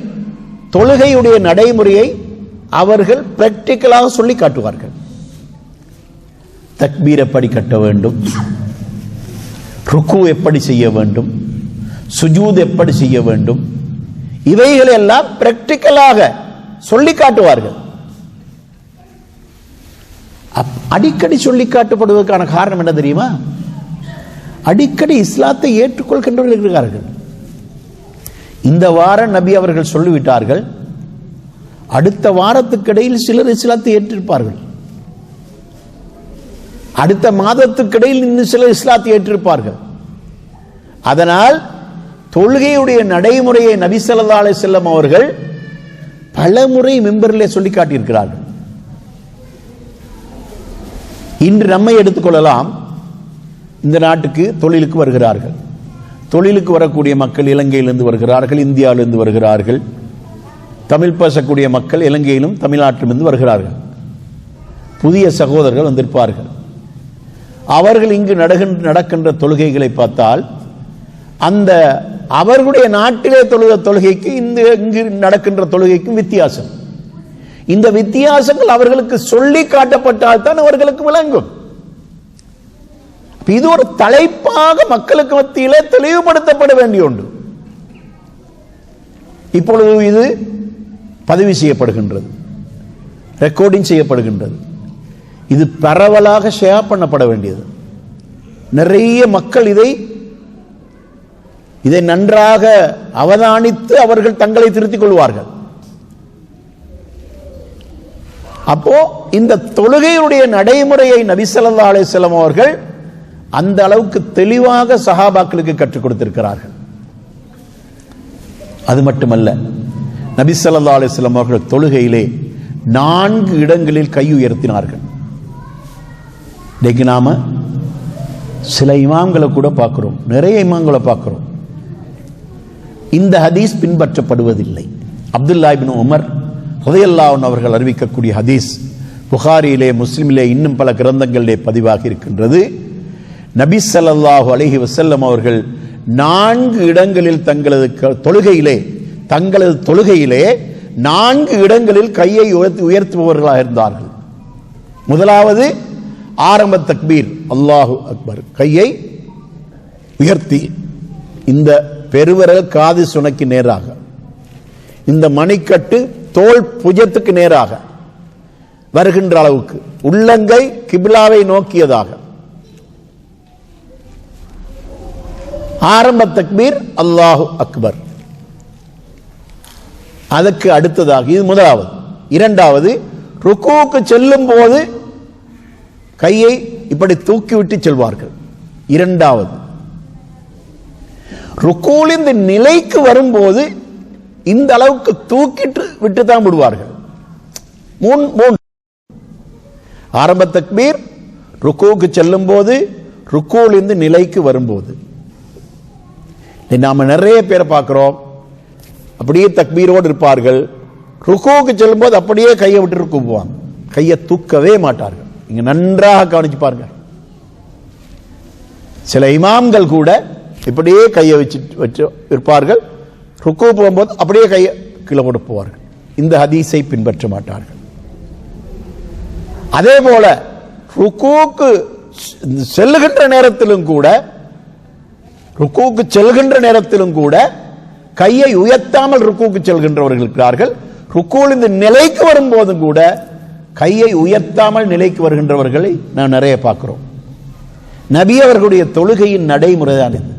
தொழுகையுடைய நடைமுறையை அவர்கள் பிராக்டிக்கலாக சொல்லி காட்டுவார்கள். தக்பீர் எப்படி கட்ட வேண்டும், ருக்கு எப்படி செய்ய வேண்டும், சுஜூத் எப்படி செய்ய வேண்டும், இவைகளை எல்லாம் பிராக்டிக்கலாக சொல்லி காட்டுவார்கள். அடிக்கடி சொல்லி காட்டப்படுவதற்கான காரணம் என்ன தெரியுமா? அடிக்கடி இஸ்லாத்தை ஏற்றுக்கொள்கின்றவர்கள் இருக்கிறார்கள். இந்த வாரம் நபி அவர்கள் சொல்லிவிட்டார்கள், அடுத்த வாரத்துக்கு இடையில் சிலர் இஸ்லாத்தை ஏற்றிருப்பார்கள், அடுத்த மாதத்துக்கு இடையில் இன்னும் சிலர் இஸ்லாத்தை ஏற்றிருப்பார்கள். அதனால் தொழுகையுடைய நடைமுறையை நபி ஸல்லல்லாஹு அலைஹி வஸல்லம் அவர்கள் பலமுறை மிம்பரிலே சொல்லி காட்டியிருக்கிறார்கள். இன்று நம்மை எடுத்துக்கொள்ளலாம். இந்த நாட்டுக்கு தொழிலுக்கு வருகிறார்கள். தொழிலுக்கு வரக்கூடிய மக்கள் இலங்கையிலிருந்து வருகிறார்கள், இந்தியாவிலிருந்து வருகிறார்கள். தமிழ் பேசக்கூடிய மக்கள் இலங்கையிலும் தமிழ்நாட்டிலிருந்து வருகிறார்கள். புதிய சகோதரர்கள் வந்திருப்பார்கள். அவர்கள் இங்கு நடக்கின்ற தொழுகைகளை பார்த்தால் அந்த அவர்களுடைய நாட்டிலே தொழுகைக்கு இங்கு நடக்கின்ற தொழுகைக்கும் வித்தியாசம். இந்த வித்தியாசங்கள் அவர்களுக்கு சொல்லி காட்டப்பட்டால் தான் அவர்களுக்கு விளங்கும். இது ஒரு தலைப்பாக மக்களுக்கு மத்தியிலே தெளிவுபடுத்தப்பட வேண்டிய ஒன்று. இப்பொழுது இது பதிவு செய்யப்படுகின்றது, ரெக்கார்டிங் செய்யப்படுகின்றது. இது பரவலாக ஷேர் பண்ணப்பட வேண்டியது. நிறைய மக்கள் இதை நன்றாக அவதானித்து அவர்கள் தங்களை திருத்திக் கொள்வார்கள். அப்போ இந்த தொழுகையுடைய நடைமுறையை நபி ஸல்லல்லாஹு அலைஹி வஸல்லம் அவர்கள் அந்த அளவுக்கு தெளிவாக சஹாபாக்களுக்கு கற்றுக் கொடுத்திருக்கிறார்கள். அது மட்டுமல்ல, நபி ஸல்லல்லாஹு அலைஹி வஸல்லம் அவர்கள் தொழுகையிலே 4 இடங்களில் கை உயர்த்தினார்கள். இன்னைக்கு நாம சில இமாம்களை கூட பார்க்கிறோம், நிறைய இமாம்களை பார்க்கிறோம், இந்த ஹதீஸ் பின்பற்றப்படுவதில்லை. அப்துல்லாஹ் இப்னு உமர் ரலியல்லாஹு அன்ஹு அவர்கள் அறிவிக்கக்கூடிய ஹதீஸ் புகாரியிலே, முஸ்லிமிலே, இன்னும் பல கிரந்தங்களிலே பதிவாகி இருக்கின்றது. நபி ஸல்லல்லாஹு அலைஹி வஸல்லம் அவர்கள் 4 இடங்களில் தங்களது தொழுகையிலே 4 இடங்களில் கையை உயர்த்துபவர்களாக இருந்தார்கள். முதலாவது ஆரம்ப தக்பீர், அல்லாஹு அக்பர், கையை உயர்த்தி இந்த பெருவிரல் காது சுனைக்கு நேராக, இந்த மணிக்கட்டு தோள் புஜத்துக்கு நேராக வருகின்ற அளவுக்கு, உள்ளங்கை கிப்லாவை நோக்கியதாக ஆரம்ப தக்பீர் அல்லாஹு அக்பர். அதற்கு அடுத்ததாக, இது முதலாவது. இரண்டாவது, ருக்குவுக்கு செல்லும் போது கையை இப்படி தூக்கிவிட்டு செல்வார்கள். இரண்டாவது, ருக்குவில் இந்த நிலைக்கு வரும்போது இந்த அளவுக்கு தூக்கிட்டு விட்டு தான் விடுவார்கள். ஆரம்ப தக்பீர், ருக்குவுக்கு செல்லும் போது, ருக்குவில் இருந்து நிலைக்கு வரும்போது. நாம நிறைய பேரை பார்க்கிறோம், அப்படியே தக்பீரோடு இருப்பார்கள், ருக்குவுக்கு செல்லும் போது அப்படியே கையை விட்டு ருக்கு போவாங்க, கையை தூக்கவே மாட்டார்கள். நீங்க நன்றாக கவனிச்சு பாருங்க. சில இமாம்கள் கூட இப்படியே கையை வச்சு இருப்பார்கள். ருக்கு போகும்போது அப்படியே கையை கீழே போட்டு போவார்கள். இந்த ஹதீஸை பின்பற்ற மாட்டார்கள். அதே போல ருக்குக்கு செல்லுகின்ற நேரத்திலும் கூட கையை உயர்த்தாமல் ருக்குக்கு செல்கின்றவர்கள் இருக்கிறார்கள். ருக்குவில் இந்த நிலைக்கு வரும்போதும் கூட கையை உயர்த்தாமல் நிலைக்கு வருகின்றவர்களை நான் நிறைய பார்க்கிறோம். நபி அவர்களுடைய தொழுகையின் நடைமுறைதான் இது.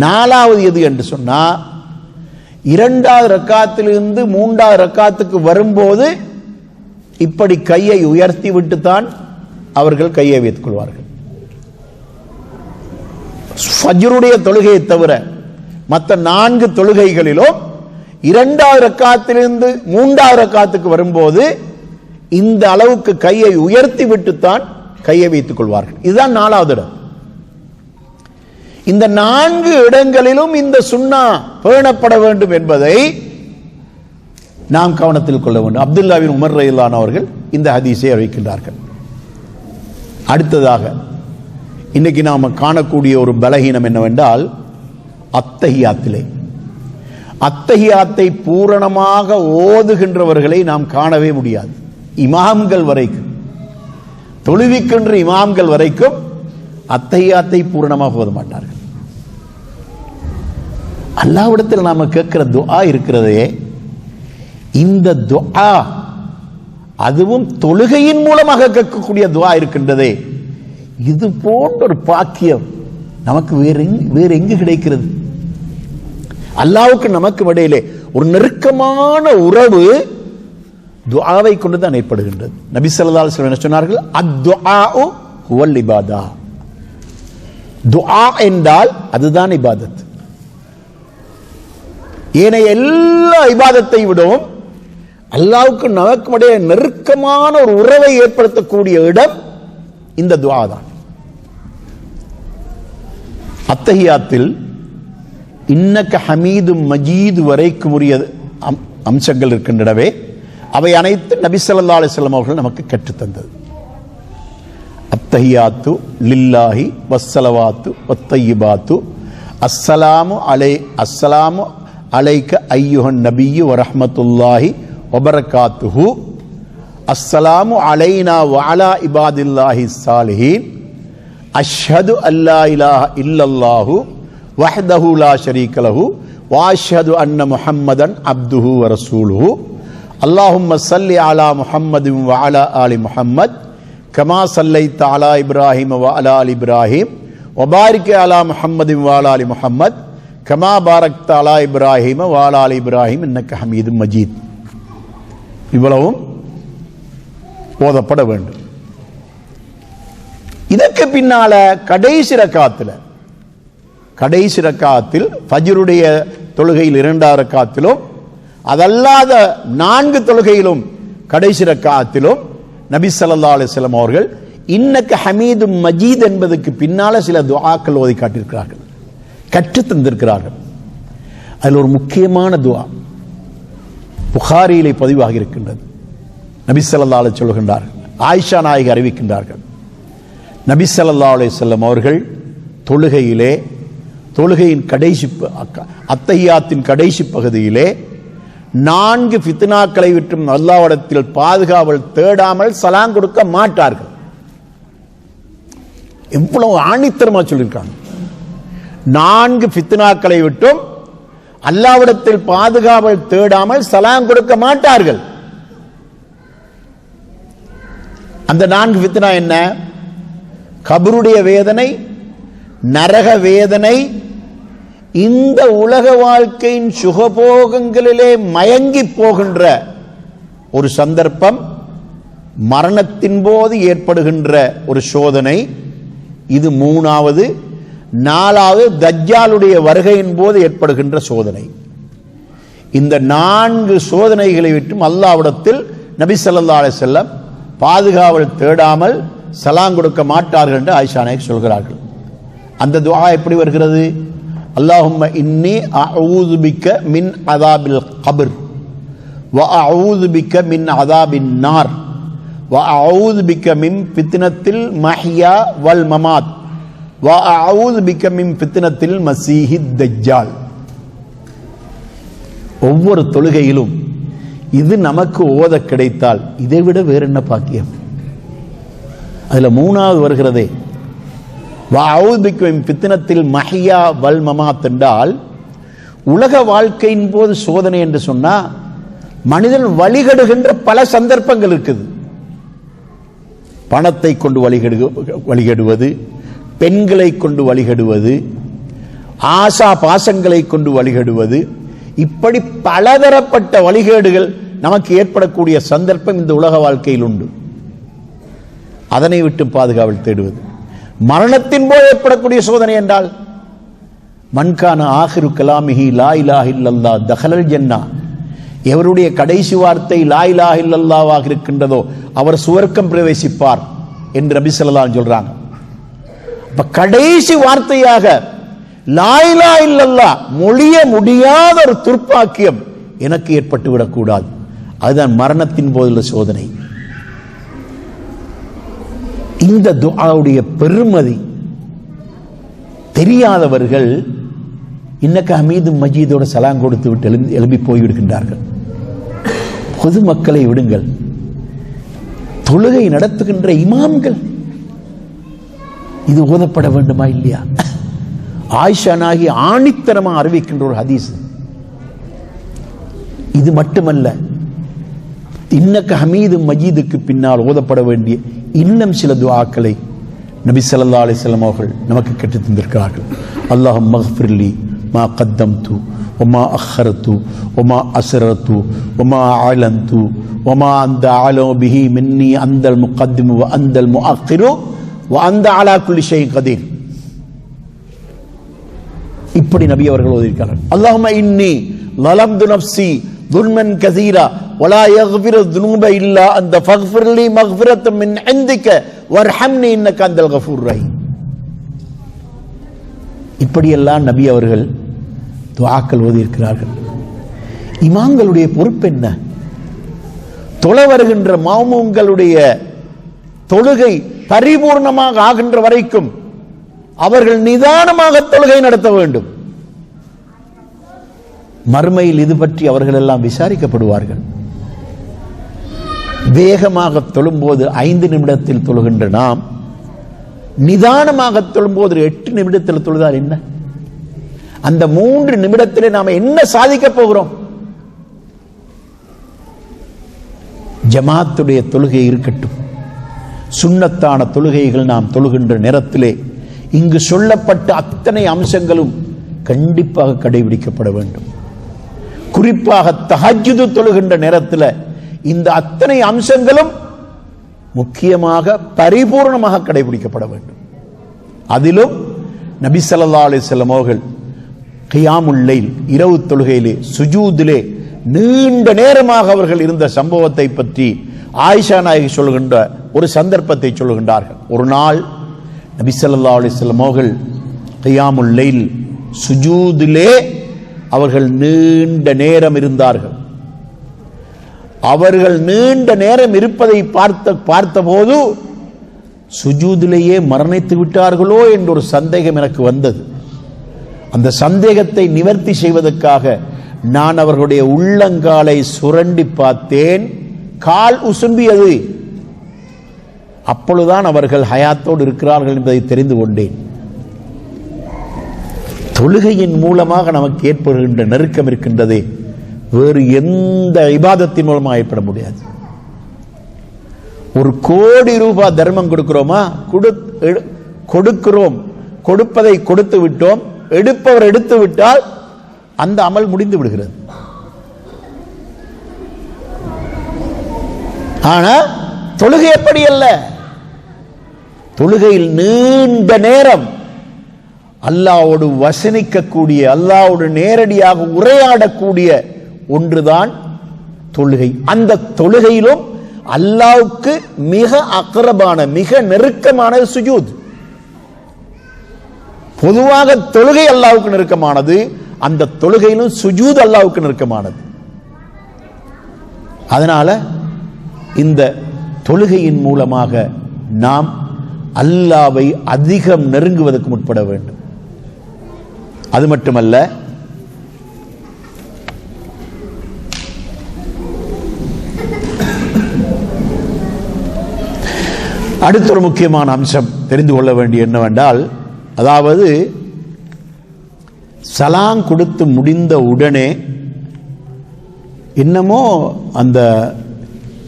நாலாவது எது என்று சொன்னா, இரண்டாவது ரக்காத்திலிருந்து மூன்றாவது ரக்காத்துக்கு வரும்போது இப்படி கையை உயர்த்தி விட்டுத்தான் அவர்கள் கையை வைத்துக் கொள்வார்கள். ஃபஜ்ருடைய தொழுகையை தவிர மற்ற 4 தொழுகைகளிலும் இரண்டாவது ரக்காத்திலிருந்து மூன்றாவது ரக்காத்துக்கு வரும்போது இந்த அளவுக்கு கையை உயர்த்தி விட்டுத்தான் கையை வைத்துக் கொள்வார்கள். இதுதான் 4வது இடம். இந்த 4 இடங்களிலும் இந்த சுன்னா பேணப்பட வேண்டும் என்பதை நாம் கவனத்தில் கொள்ள வேண்டும். அப்துல்லா பின் உமர் ரலியல்லாஹு அவர்கள் இந்த ஹதீஸை அறிவிக்கின்றார்கள். அடுத்ததாக இன்னைக்கு நாம் காணக்கூடிய ஒரு பலகீனம் என்னவென்றால், அத்தஹியாத்தை பூரணமாக ஓதுகின்றவர்களை நாம் காணவே முடியாது. இமாம்கள் வரைக்கும், தொழுவிக்கின்ற இமாம்கள் வரைக்கும் அத்தஹியாத்தை பூரணமாக ஓத மாட்டார்கள். அல்லாஹ்விடத்தில் நாம கேட்கிற துஆ இருக்கிறதே, இந்த துஆ அதுவும் தொழுகையின் மூலமாக கேட்கக்கூடிய துஆ இருக்கின்றதே, இது போன்ற ஒரு பாக்கியம் நமக்கு வேற எங்கு கிடைக்கிறது? அல்லாஹ்வுக்கு நமக்கு இடையிலே ஒரு நெருக்கமான உறவு துஆவை கொண்டு தான் ஏற்படுகின்றது. நபி ஸல்லல்லாஹு அலைஹி வஸல்லம் சொன்னார்கள், அத்-துஆஉ ஹுவல் இபாதா. துஆ என்றால் அதுதான் இபாதத். ஏனைய எல்லா இபாதத்தை விடவும் அல்லாஹ்வுக்கு நமக்கு இடையே நெருக்கமான ஒரு உறவை ஏற்படுத்தக்கூடிய இடம் இந்த துஆ தான். அத்தஹியாத்தில் இன்னக ஹமீதும் மஜீது வரைக்கும் உரிய அம்சங்கள் இருக்கின்றனவே, அவை அனைத்து நபி ஸல்லல்லாஹு அலைஹி வஸல்லம் அவர்கள் நமக்கு கற்றுத்தந்தது. அத்தஹியாத்து லில்லாஹி வஸ்ஸலவாத்து வத்தய்யிபாத்து அஸ்ஸலாமு அலைக்க ஐயுஹன் நபிய்யு வரஹ்மத்துல்லாஹி வபரகாத்துஹு அஸ்ஸலாமு அலைனா வஅலா இபாதில்லாஹி ஸாலிஹீன் அஷ்ஹது அல்லா இலாஹ இல்லல்லாஹு வஹ்தஹு லா ஷரீக லஹு வ அஷ்ஹது அன்ன முஹம்மதன் அப்துஹு வ ரசூலுஹு அல்லாஹும்ம ஸல்லி அலா முஹம்மதின் வ அலா ஆலி முஹம்மத் கமா ஸல்லைத அலா இப்ராஹீம் வ அலா ஆலி இப்ராஹீம் வ பாரிக் அலா முஹம்மதின் வ அலா ஆலி முஹம்மத் கமா பாரக்த அலா இப்ராஹீம் வ அலா ஆலி இப்ராஹீம் இன்னக ஹமீதும் மஜீத். இவ்வளவும் ஓதப்பட வேண்டும். இதற்கு பின்னால கடைசி ரக்காத்தில் ஃபஜ்ருடைய தொழுகையில் 2வது ரக்காத்திலும் அதல்லாத 4 தொழுகையிலும் கடைசி ரக்காத்திலும் நபி ஸல்லல்லாஹு அலைஹி வஸல்லம் அவர்கள் இன்னக ஹமீதும் மஜீத் என்பதற்கு பின்னால சில துஆக்கள் ஓதி காட்டியிருக்கிறார்கள், கற்று தந்திருக்கிறார்கள். அதில் ஒரு முக்கியமான துஆ புகாரியிலே பதிவாகி இருக்கின்றது. நபி ஸல்லல்லாஹு அலைஹி சொல்கின்றார்கள், ஆயிஷா நாயகி அறிவிக்கின்றார்கள், நபி ஸல்லல்லாஹு அலைஹி வஸல்லம் அவர்கள் தொழுகையின் கடைசி அத்தஹியாத்தின் கடைசி பகுதியிலே 4 ஃபித்னாக்களை விட்டும் அல்லாஹ்விடத்தில் பாதுகாவல் தேடாமல் சலாம் கொடுக்க மாட்டார்கள். எவ்வளவு ஆணித்தரமா சொல்லியிருக்காங்க. 4 ஃபித்னாக்களை விட்டும் அல்லாஹ்விடத்தில் பாதுகாவல் தேடாமல் சலாம் கொடுக்க மாட்டார்கள். அந்த 4 ஃபித்னா என்ன? கபருடைய வேதனை, நரக வேதனை, இந்த உலக வாழ்க்கையின் சுகபோகங்களிலே மயங்கி போகின்ற ஒரு சந்தர்ப்பம், மரணத்தின் போது ஏற்படுகின்ற ஒரு சோதனை, இது 3வது. 4வது தஜ்ஜாலுடைய வருகையின் போது ஏற்படுகின்ற சோதனை. இந்த 4 சோதனைகளை விட்டும் அல்லாஹ்விடத்தில் நபி ஸல்லல்லாஹு அலைஹி வஸல்லம் பாதுகாவல் தேடாமல் சலாம் கொடுக்க மாட்டார்கள் என்று ஆயிஷா நாயகி சொல்கிறார்கள். அந்த துஆ எப்படி வருகிறது? அல்லாஹும்ம இன்னி அஊது பிக்க மின் அதாபில் கப்ர் வஅஊது பிக மின் அஸாபின் நார் வஅஊது பிக மின் ஃபித்னத்தில் மஹ்யா வல் மமாத் வஅஊது பிக மின் ஃபித்னத்தில் மஸீஹித் தஜ்ஜால். ஒவ்வொரு தொழுகையிலும் இது நமக்கு ஓத கிடைத்தால் இதைவிட வேற என்ன பாக்கியம்? அதுல மூணாவது வருகிறதே வஅஊது பிக மின் ஃபித்னத்தில் மஹ்யா வல் மமாத் என்றால், உலக வாழ்க்கையின் போது சோதனை என்று சொன்னா மனிதன் வழிகெடுகின்ற பல சந்தர்ப்பங்கள் இருக்குது. பணத்தை கொண்டு வழிகெடுவது, பெண்களை கொண்டு வழிகெடுவது, ஆசா பாசங்களை கொண்டு வழிகெடுவது, இப்படி பலதரப்பட்ட வழிகேடுகள் நமக்கு ஏற்படக்கூடிய சந்தர்ப்பம் இந்த உலக வாழ்க்கையில் உண்டு. அதனை விட்டு பாதுகாவல் தேடுவது. மரணத்தின் போது ஏற்படக்கூடிய சோதனை என்றால், மன்கான ஆஹிரு கலாமிஹி லா இலாஹ இல்லல்லாஹ் தஹலல் ஜன்னா, எவருடைய கடைசி வார்த்தை லா இலாஹ இல்லல்லாஹ்வாக இருக்கின்றதோ அவர் சுவர்க்கம் பிரவேசிப்பார் என்று நபி ஸல்லல்லாஹு அலைஹி சொல்றாங்க. அப்ப கடைசி வார்த்தையாக லா இலாஹ இல்லல்லாஹ் மொழிய முடியாத ஒரு துர்ப்பாக்கியம் எனக்கு ஏற்பட்டு விடக்கூடாது. அதுதான் மரணத்தின் போதுள்ள சோதனை. இந்த துஆவுடைய பெருமதி தெரியாதவர்கள் இன்னக்க ஹமீது மஜீதோட சலாம் கொடுத்து விட்டு எழுப்பி போய்விடுகின்றார்கள். பொதுமக்களை விடுங்கள், தொழுகை நடத்துகின்ற இமாம்கள் இது ஓதப்பட வேண்டுமா இல்லையா? ஆயிஷா நாகி ஆணித்தனமாக அறிவிக்கின்ற ஒரு ஹதீஸ். இது மட்டுமல்ல, இன்னக்க ஹமீது மஜீதுக்கு பின்னால் ஓதப்பட வேண்டிய இன்னும் சில துஆக்களை நபி ஸல்லல்லாஹு அலைஹி வஸல்லம் அவர்கள் நமக்கு கற்றுத் தந்திருக்கிறார்கள். அல்லாஹும்ம மக்ஃபிர்லி மா கத்தம்து வமா அஹ்ஹர்து வமா அஸ்ரர்து வமா அலன்து வமா அன்த அலமு பிஹி மின்னி அந்தல் முகத்திமு வ அந்தல் முஅக்கிரு வ அன்த அலா குல்லி ஷைஇன் கதீர். இப்படி நபி அவர்கள் ஓதியிருக்கிறார்கள். அல்லாஹும்ம இன்னி லலம்து நஃப்ஸி துல்மன் கஸீரா வலா யக்ஃபிரு ذுனூப இல்லா அன்த ஃபக்ஃபிர்லி மக்ஃபிரத்தம் மின் இன்திக வர்ஹம்னி இன்னக அந்தல் கஃபூர் ரஹீம். இப்படியெல்லாம் நபி அவர்கள் துஆக்கள் ஓதியிருக்கிறார்கள். இமாம்களுடைய பொறுப்பு என்ன? தொழ வருகின்ற மாமூம்களுடைய தொழுகை பரிபூர்ணமாக ஆகின்ற வரைக்கும் அவர்கள் நிதானமாக தொழுகை நடத்த வேண்டும். மறுமையில் இது பற்றி அவர்கள் எல்லாம் விசாரிக்கப்படுவார்கள். வேகமாக தொழும்போது 5 நிமிடத்தில் தொழுகின்ற நாம் நிதானமாக தொழும்போது 8 நிமிடத்தில் தொழுதால் என்ன? அந்த 3 நிமிடத்திலே நாம் என்ன சாதிக்க போகிறோம்? ஜமாத்துடைய தொழுகை இருக்கட்டும், சுன்னத்தான தொழுகைகள் நாம் தொழுகின்ற நேரத்திலே இங்கு சொல்லப்பட்ட அத்தனை அம்சங்களும் கண்டிப்பாக கடைபிடிக்கப்பட வேண்டும். குறிப்பாக தஹஜ்ஜுது தொழுகின்ற நேரத்தில் இந்த அத்தனை அம்சங்களும் முக்கியமாக பரிபூர்ணமாக கடைபிடிக்கப்பட வேண்டும். அதிலும் நபி ஸல்லல்லாஹு அலைஹி வஸல்லம் அவர்கள் கியாமுல் லைல் இரவு தொழுகையிலே சுஜூதிலே நீண்ட நேரமாக அவர்கள் இருந்த சம்பவத்தை பற்றி ஆயிஷா நாயகி சொல்கின்ற ஒரு சந்தர்ப்பத்தை சொல்கின்றார்கள். ஒரு நாள் நபி ஸல்லல்லாஹு அலைஹி வஸல்லம் அவர்கள் கியாமுல் லைல் சுஜூதிலே அவர்கள் நீண்ட நேரம் இருந்தார்கள். அவர்கள் நீண்ட நேரம் இருப்பதை பார்த்தபோது சுஜூதிலேயே மரணித்து விட்டார்களோ என்ற ஒரு சந்தேகம் எனக்கு வந்தது. அந்த சந்தேகத்தை நிவர்த்தி செய்வதற்காக நான் அவர்களுடைய உள்ளங்காலை சுரண்டி பார்த்தேன். கால் உசும்பியது. அப்பொழுதுதான் அவர்கள் ஹயாத்தோடு இருக்கிறார்கள் என்பதை தெரிந்து கொண்டேன். தொழுகையின் மூலமாக நமக்கு ஏற்படுகின்ற நெருக்கம் இருக்கின்றதே, வேறு எந்த இபாதத்தின் மூலமாக ஏற்பட முடியாது. 1 கோடி ரூபாய் தர்மம் கொடுக்கிறோமா? கொடுக்கிறோம். கொடுப்பதை கொடுத்து விட்டோம். எடுப்பவர் எடுத்து விட்டால் அந்த அமல் முடிந்து விடுகிறது. ஆனால் தொழுகை எப்படி அல்ல. தொழுகையில் நீண்ட நேரம் அல்லாஹ்வோடு வசனிக்கக்கூடிய, அல்லாஹ்வோடு நேரடியாக உரையாடக்கூடிய ஒன்றுதான் தொழுகை. அந்த தொழுகையிலும் அல்லாஹ்வுக்கு மிக அக்ரபான, மிக நெருக்கமான சுஜூத். பொதுவாக தொழுகை அல்லாஹ்வுக்கு நெருக்கமானது, அந்த தொழுகையிலும் சுஜூத் அல்லாஹ்வுக்கு நெருக்கமானது. அதனால இந்த தொழுகையின் மூலமாக நாம் அல்லாஹ்வை அதிகம் நெருங்குவதற்கு முற்பட வேண்டும். அது மட்டுமல்ல, அடுத்த ஒரு முக்கியமான அம்சம் தெரிந்து கொள்ள வேண்டிய என்னவென்றால், அதாவது சலாம் கொடுத்து முடிந்த உடனே என்னமோ அந்த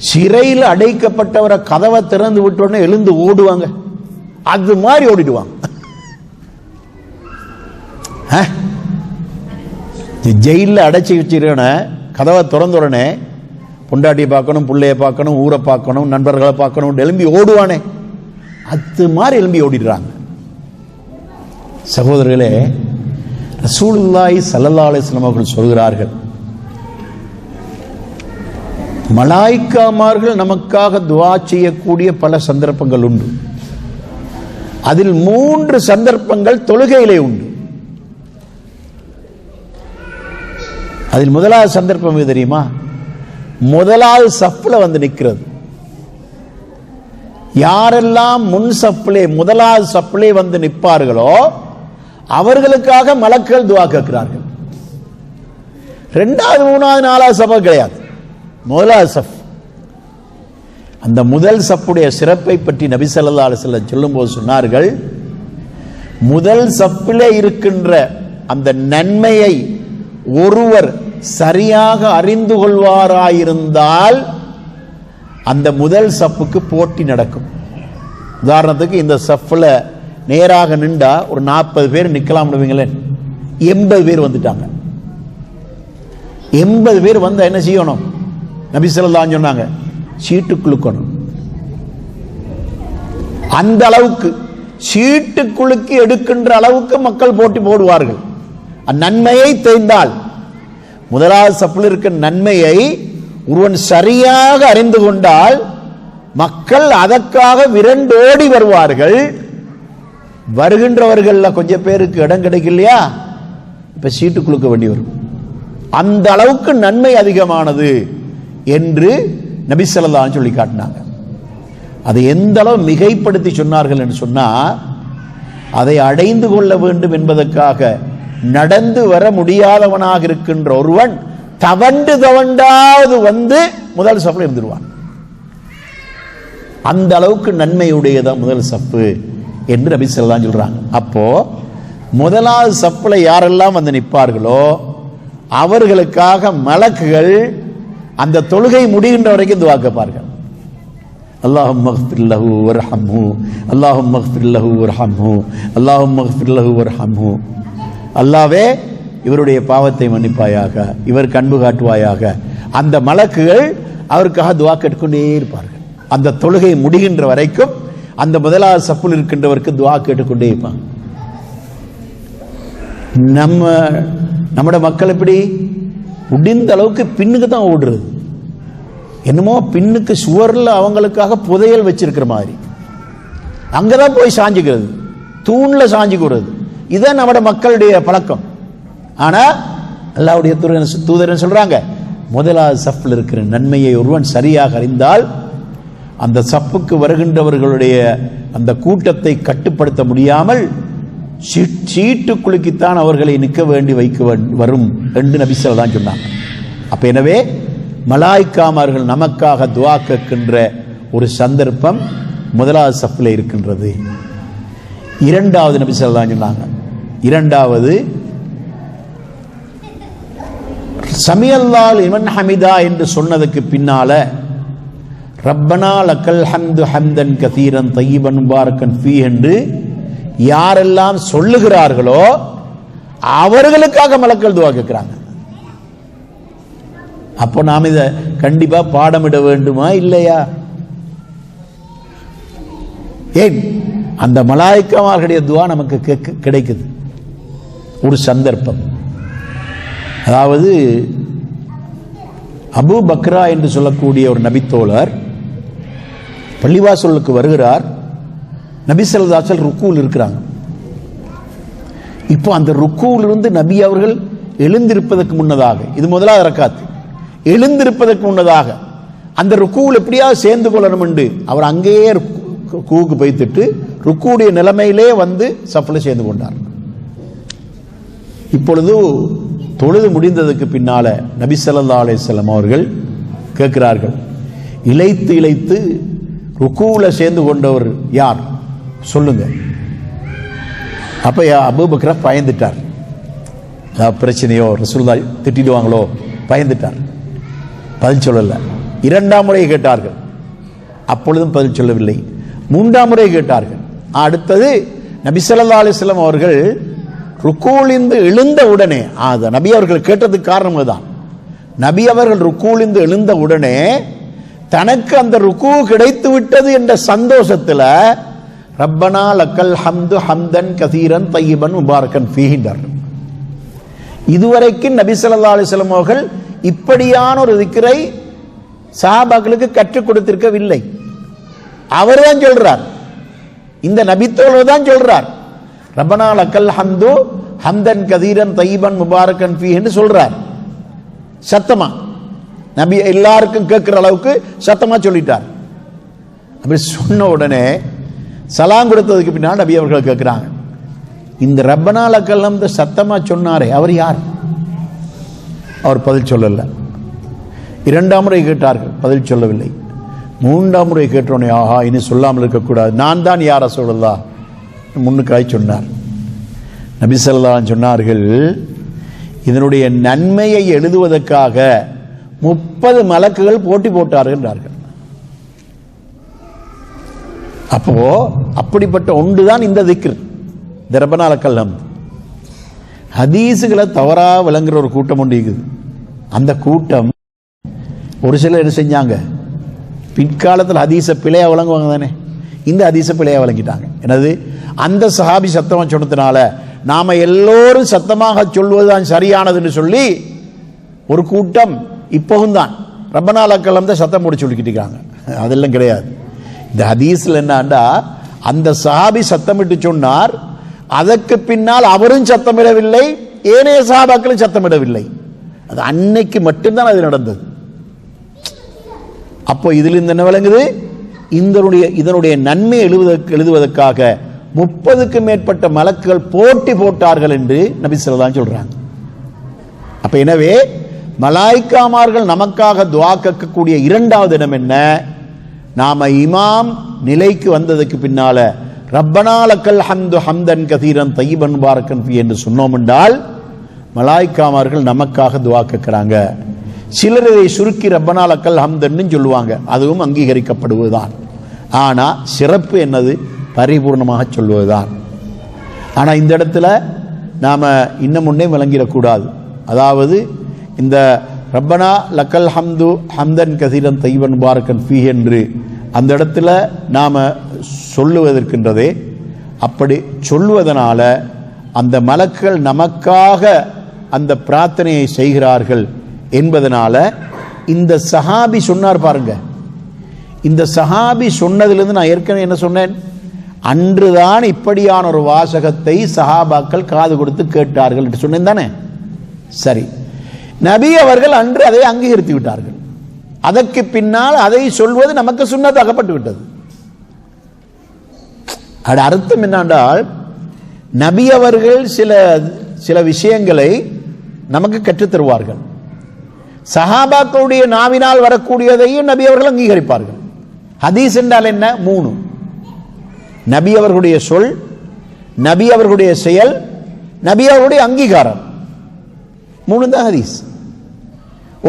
சிறையில் அடைக்கப்பட்டவரை கதவை திறந்து விட்ட உடனே எழுந்து ஓடுவாங்க, அது மாதிரி ஓடிடுவாங்க. ஜெயிலில் அடைச்சி வச்சிருக்கன கதவை திறந்த உடனே பொண்டாட்டியை பார்க்கணும், பிள்ளைய பார்க்கணும், ஊரை பார்க்கணும், நண்பர்களை பார்க்கணும், எழும்பி ஓடுவானே, அது மாதிரி எழும்பி ஓடிடுறாங்க. சகோதரர்களே, ரசூலுல்லாஹி ஸல்லல்லாஹு அலைஹி வஸல்லம் அவர்கள் சொல்கிறார்கள், மலாயிக்காமார்கள் நமக்காக துஆ செய்யக்கூடிய பல சந்தர்ப்பங்கள் உண்டு. அதில் 3 சந்தர்ப்பங்கள் தொழுகையிலே உண்டு. அதில் முதலாவது சந்தர்ப்பம் எது தெரியுமா? முதலாவது சஃப்ல வந்து நிற்கிறது. யாரெல்லாம் முன் சஃப்லே முதலாவது சஃப்லே வந்து நிற்பார்களோ அவர்களுக்காக மலக்குகள் துஆ கேட்கிறார்கள். 2வது 3வது 4வது சஃப் கிடையாது, முதலாவது சஃப். அந்த முதல் சஃப்புடைய சிறப்பை பற்றி நபி ஸல்லல்லாஹு அலைஹி வஸல்லம் சொல்லும்போது சொன்னார்கள், முதல் சஃப்பிலே இருக்கின்ற அந்த நன்மையை ஒருவர் சரியாக அறிந்து கொள்வாராயிருந்தால் அந்த முதல் சஃப்புக்கு போட்டி நடக்கும். உதாரணத்துக்கு இந்த சஃப்ல நேராக நின்றா ஒரு 40 பேர் நிக்கலாம், 80 பேர் வந்துட்டாங்க. 80 பேர் வந்தா என்ன செய்யணும்? நபி ஸல்லல்லாஹு அலைஹி சொன்னாங்க, சீட்டு குலுக்கணும். அந்த அளவுக்கு சீட்டு குலுக்கி எடுக்கின்ற அளவுக்கு மக்கள் போட்டி போடுவார்கள். நன்மையை தெரிந்தால், முதலாவது சஃப்ல இருக்க நன்மையை ஒருவன் சரியாக அறிந்து கொண்டால் மக்கள் அதற்காக விரண்டோடி வருவார்கள். வருகின்றவர்கள் கொஞ்சம் பேருக்கு இடம் கிடைக்கலையா, இப்ப சீட்டு குலுக்க வேண்டி வரும். அந்த அளவுக்கு நன்மை அதிகமானது என்று நபி ஸல்லல்லாஹு அலைஹி சொல்லி காட்டினாங்க. அதை எந்த அளவு மிகைப்படுத்தி சொன்னார்கள் என்று சொன்னா, அதை அடைந்து கொள்ள வேண்டும் என்பதற்காக நடந்து வர முடியாதவனாக இருக்கின்ற ஒருவன் தவண்டாவது வந்து முதல் சஃப்ல இருந்துருவான். அந்த அளவுக்கு நன்மையுடையதான் முதல் சஃப்பு என்று நபி ஸல்லல்லாஹு அலைஹி சொல்றாங்க. அப்போ முதலாவது சஃப்ல யாரெல்லாம் வந்து நிற்பார்களோ அவர்களுக்காக மலக்குகள் அந்த தொழுகை முடிகின்ற வரைக்கும் துஆ கேட்பார்கள். அல்லாஹும்ம இக்ஃபிர் லஹு வர்ஹம்ஹு, அல்லாஹும்ம இக்ஃபிர் லஹு வர்ஹம்ஹு, அல்லாஹும்ம இக்ஃபிர் லஹு வர்ஹம்ஹு. அல்லாஹ்வே இவருடைய பாவத்தை மன்னிப்பாயாக, இவர் கண்பு காட்டுவாயாக. அந்த மலக்குகள் அவருக்காக துஆ கேட்டுக்கொண்டே இருப்பார்கள். அந்த தொழுகை முடிகின்ற வரைக்கும் அந்த முதலாவது சஃப்பில் இருக்கின்றவருக்கு துஆ கேட்டுக்கொண்டே இருப்பாங்க. நம்மட மக்கள் எப்படி முடிந்த அளவுக்கு பின்னுக்கு தான் ஓடுறது, என்னமோ பின்னுக்கு சுவர்ல அவங்களுக்காக புதையல் வச்சிருக்கிற மாதிரி அங்கதான் போய் சாஞ்சுக்கிறது, தூண்ல சாஞ்சுக்கிறது. இதான் நம்மட மக்களுடைய பழக்கம். ஆனா அல்லாஹ்வுடைய தூதர் சொல்றாங்க, முதலாவது சஃப்ல இருக்கிற நன்மையை ஒருவன் சரியாக அறிந்தால் அந்த சஃப்புக்கு வருகின்றவர்களுடைய அந்த கூட்டத்தை கட்டுப்படுத்த முடியாமல் சீட்டு குலுக்கித்தான் அவர்களை நிற்க வேண்டி வைக்க வரும் என்று நபி ஸல்லல்லாஹு அலைஹி சொன்னாங்க. அப்ப எனவே மலாயிக்காமார்கள் நமக்காக துஆ கேட்கின்ற ஒரு சந்தர்ப்பம் முதலாவது சஃப்ல இருக்கின்றது. இரண்டாவது நபி ஸல்லல்லாஹு அலைஹி சொன்னாங்க, இரண்டாவது சமியல்லாஹு லிமன் ஹமிதா என்று சொன்னதுக்கு பின்னால ரப்பனா லக்கல் ஹம்து ஹம்தன் கதீரன் தய்யிபன் முபாரக்கன் ஃபீ என்று யாரெல்லாம் சொல்லுகிறார்களோ அவர்களுக்காக மலக்கள் துஆ கேட்கிறாங்க. அப்போ நாம் இதை கண்டிப்பா பாடமிட வேண்டுமா இல்லையா? ஏன் அந்த மலாயிக்காமார்களுடைய துஆ நமக்கு கிடைக்குது. ஒரு சந்தர்ப்பம், அதாவது அபூ பக்ரா என்று சொல்லக்கூடிய ஒரு நபித்தோழர் பள்ளிவாசலுக்கு வருகிறார். நபி ஸல்லல்லாஹு அலைஹி வஸல்லம் ருக்கூல் இருக்கிறாங்க. இப்போ அந்த ருக்கூலிருந்து நபி அவர்கள் எழுந்திருப்பதற்கு முன்னதாக, இது முதலாவது ரக்காத், எழுந்திருப்பதற்கு முன்னதாக அந்த ருக்கூவில் எப்படியாவது சேர்ந்து கொள்ளணும் என்று அவர் அங்கேயே ருக்கூவுக்கு போய்த்துட்டு ருக்கூடைய நிலைமையிலே வந்து சஃப்ல சேர்ந்து கொண்டார். இப்பொழுது தொழுது முடிந்ததுக்கு பின்னால நபி ஸல்லல்லாஹு அலைஹி வஸல்லம் அவர்கள் கேட்கிறார்கள், இளைத்து இளைத்து ருக்கூவில் சேர்ந்து கொண்டவர் யார் சொல்லுங்க. அப்ப அபூபக்கர் பயந்துட்டார். பிரச்சனையோ ரசூலுல்லாஹ் திட்டிடுவாங்களோ பயந்துட்டார். பதில் சொல்லல. இரண்டாம் முறை கேட்டார்கள், அப்பொழுதும் பதில் சொல்லவில்லை. மூன்றாம் முறை கேட்டார்கள். அடுத்தது நபி ஸல்லல்லாஹு அலைஹி வஸல்லம் அவர்கள் ருக்கூலிந்து எழுந்த உடனே, நபி அவர்கள் கேட்டதுக்கு காரணம் அதுதான். நபி அவர்கள் ருக்கூலிந்து எழுந்த உடனே தனக்கு அந்த ருக்கு கிடைத்து விட்டது என்ற சந்தோஷத்தில் ரப்பனா லக்கல் ஹம்து ஹம்தன் கதீரன் தய்யிபன் முபாரக்கன் ஃபீஹின்றார். இதுவரைக்கும் நபி ஸல்லல்லாஹு அலைஹி வஸல்லம் அவர்கள் இப்படியான ஒரு திக்ரை சஹாபாக்களுக்கு கற்றுக் கொடுத்திருக்கவில்லை. அவர் தான் சொல்றார், இந்த நபித்தோழர் தான் சொல்றார், ரப்பனா லக்கல் ஹம்து ஹம்தன் கதீரன் தய்யிபன் முபாரக்கன் ஃபீஹ் என்று சொல்றார். சத்தமா நபி எல்லாருக்கும் கேட்கிற அளவுக்கு சத்தமா சொல்லிட்டார். அப்படி சொன்ன உடனே சலாம் கொடுத்ததுக்கு பின்னால் நபி அவர்கள் கேட்கிறாங்க, இந்த ரப்பனா லக்கல் ஹம்து சத்தமா சொன்னாரே அவர் யார்? அவர் பதில் சொல்லல. இரண்டாம் முறை கேட்டார்கள், பதில் சொல்லவில்லை. மூன்றாம் முறை கேட்டோன்னே ஆஹா இனி சொல்லாமல் இருக்கக்கூடாது, நான் தான் யா ரசூலுல்லாஹ் முன்னுக்காய் சொன்னார். நபி ஸல்லல்லாஹு அலைஹி சொன்னார்கள், இதனுடைய நன்மையை எழுதுவதற்காக 30 மலக்குகள் போட்டி போட்டார்கள் என்றார்கள். அப்போ அப்படிப்பட்ட ஒன்றுதான் இந்த திக்ர், ரப்பனா லக்கல் ஹம்து. ஹதீஸுகளை தவறா விளங்குற ஒரு கூட்டம் ஒன்று இருக்குது. அந்த கூட்டம் ஒரு சிலர் என்ன செஞ்சாங்க, பிற்காலத்தில் ஹதீஸை பிழையா விளங்குவாங்க தானே, இந்த ஹதீஸை பிழையா விளங்கிட்டாங்க. என்னது, அந்த சஹாபி சத்தமாக சொன்னதுனால நாம எல்லோரும் சத்தமாக சொல்வதுதான் சரியானதுன்னு சொல்லி ஒரு கூட்டம் இப்பவும் தான் ரப்பனா லக்கல் ஹம்து சத்தம் போட்டு சொல்லிக்கிட்டு இருக்காங்க. அதெல்லாம் கிடையாது. இந்த ஹதீஸ்ல என்னண்டா, அந்த சஹாபி சத்தமிட்டு சொன்னார், அதற்கு பின்னால் அவரும் சத்தமிடவில்லை, ஏனைய சஹாபாக்களும் சத்தமிடவில்லை. அது அன்னைக்கு மட்டும்தான் அது நடந்தது. அப்போ இதில் என்ன விளங்குது, இதனுடைய நன்மை எழுதுவதற்காக 30க்கும் மேற்பட்ட மலக்குகள் போட்டி போட்டார்கள் என்று நபி ஸல்லல்லாஹு அலைஹி சொல்றாங்க. அப்ப எனவே மலாய்க்காமார்கள் நமக்காக துஆ கேட்கக்கூடிய இரண்டாவது இடம் என்ன, நாம இமாம் நிலைக்கு வந்ததுக்கு பின்னால ரப்பனா லக்கல் ஹம்து ஹம்தன் கதீரன் தய்யிபன் முபாரக்கன் ஃபீ என்று சொன்னோம் என்றால் மலாய்க்காமார்கள் நமக்காக துஆ கேட்கிறாங்க. சிலர் இதை சுருக்கி ரப்பனா லக்கல் ஹம்துன்னு சொல்லுவாங்க, அதுவும் அங்கீகரிக்கப்படுவதுதான். ஆனா சிறப்பு என்னது, பரிபூர்ணமாக சொல்வதுதான். ஆனா இந்த இடத்துல நாம இன்னும் முன்னே விளங்கிடக்கூடாது. அதாவது இந்த ரப்பனா லக்கல் ஹம்து ஹம்தன் கதீரன் தய்யிபன் முபாரக்கன் ஃபீ என்று அந்த இடத்துல நாம சொல்லுவதற்கின்றதே, அப்படி சொல்லுவதனால அந்த மலக்குகள் நமக்காக அந்த பிரார்த்தனையை செய்கிறார்கள் என்பதனால இந்த சஹாபி சொன்னார் பாருங்க, இந்த சஹாபி சொன்னதிலிருந்து நான் ஏற்கனவே என்ன சொன்னேன், அன்றுதான் இப்படியான ஒரு வாசகத்தை சஹாபாக்கள் காது கொடுத்து கேட்டார்கள் என்று சொன்னேன் தானே. சரி, நபி அவர்கள் அன்று அதை அங்கீகரித்து விட்டார்கள். அதற்கு பின்னால் அதை சொல்வது நமக்கு சுன்னத்தாக்கப்பட்டு விட்டது. அது அர்த்தம் என்னென்றால், நபி அவர்கள் சில விஷயங்களை நமக்கு கற்றுத் தருவார்கள். சஹாபாக்களுடைய நாவினால் வரக்கூடியதையும் நபி அவர்கள் அங்கீகரிப்பார்கள். ஹதீஸ் என்றால் என்ன, 3: நபி அவர்களுடைய சொல், நபி அவர்களுடைய செயல், நபி அவர்களுடைய அங்கீகாரம். 3 தான் ஹதீஸ்.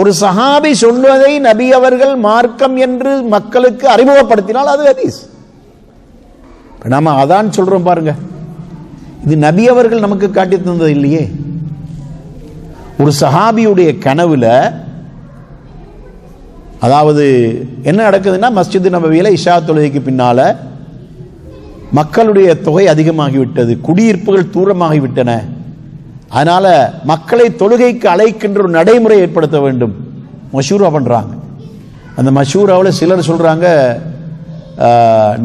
ஒரு சஹாபி சொல்வதை நபி அவர்கள் மார்க்கம் என்று மக்களுக்கு அறிமுகப்படுத்தினால் அது ஹதீஸ். நாம அதான் சொல்றோம் பாருங்க, இது நபி அவர்கள் நமக்கு காட்டி தந்தது இல்லையே. ஒரு சஹாபியுடைய கனவுல, அதாவது என்ன நடக்குதுன்னா, மஸ்ஜித் நபவியில இஷா தொழுகைக்கு பின்னால மக்களுடைய தொகை அதிகமாகிவிட்டது, குடியிருப்புகள் தூரமாகிவிட்டன. அதனால மக்களை தொழுகைக்கு அழைக்கின்ற ஒரு நடைமுறை ஏற்படுத்த வேண்டும், மஷூரா பண்றாங்க. அந்த மஷூராவில் சிலர் சொல்றாங்க,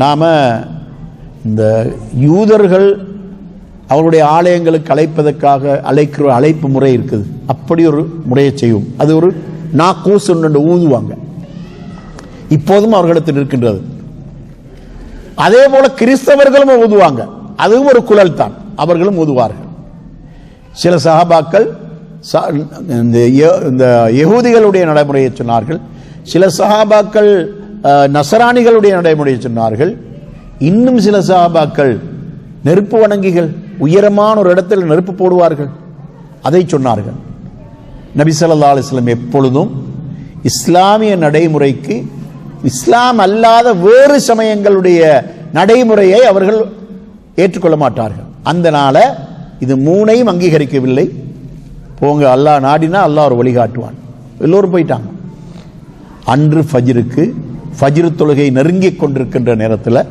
நாம இந்த யூதர்கள் அவருடைய ஆலயங்களுக்கு அழைப்பதற்காக அழைக்கிற அழைப்பு முறை இருக்குது, அப்படி ஒரு முறையை செய்யும். அது ஒரு நாக்கூஸ் ஒன்று ஊதுவாங்க, இப்போதும் அவர்களிடத்தில் இருக்கின்றது. அதே போல கிறிஸ்தவர்களும் ஓதுவாங்க, அதுவும் ஒரு குழல் தான், அவர்களும் ஓதுவார்கள். சில சஹாபாக்கள் இந்த யகூதிகளுடைய நடைமுறையை சொன்னார்கள், சில சஹாபாக்கள் நசராணிகளுடைய நடைமுறையை சொன்னார்கள், இன்னும் சில சஹாபாக்கள் நெருப்பு வணங்கிகள், உயரமான ஒரு இடத்தில் நெருப்பு போடுவார்கள், அதை சொன்னார்கள். நபி ஸல்லல்லாஹு அலைஹி வஸல்லம் எப்பொழுதும் இஸ்லாமிய நடைமுறைக்கு இஸ்லாம் அல்லாத வேறு சமயங்களுடைய நடைமுறையை அவர்கள் ஏற்றுக்கொள்ள மாட்டார்கள். அந்த நாள இது மூணையும் அங்கீகரிக்கவில்லை. போங்க, அல்லாஹ் நாடினா அல்லாஹ் ஒரு வழிகாட்டுவான். எல்லோரும் போயிட்டாங்க. அன்று ஃபஜ்ர் தொழுகை நெருங்கிக் கொண்டிருக்கின்ற நேரத்தில்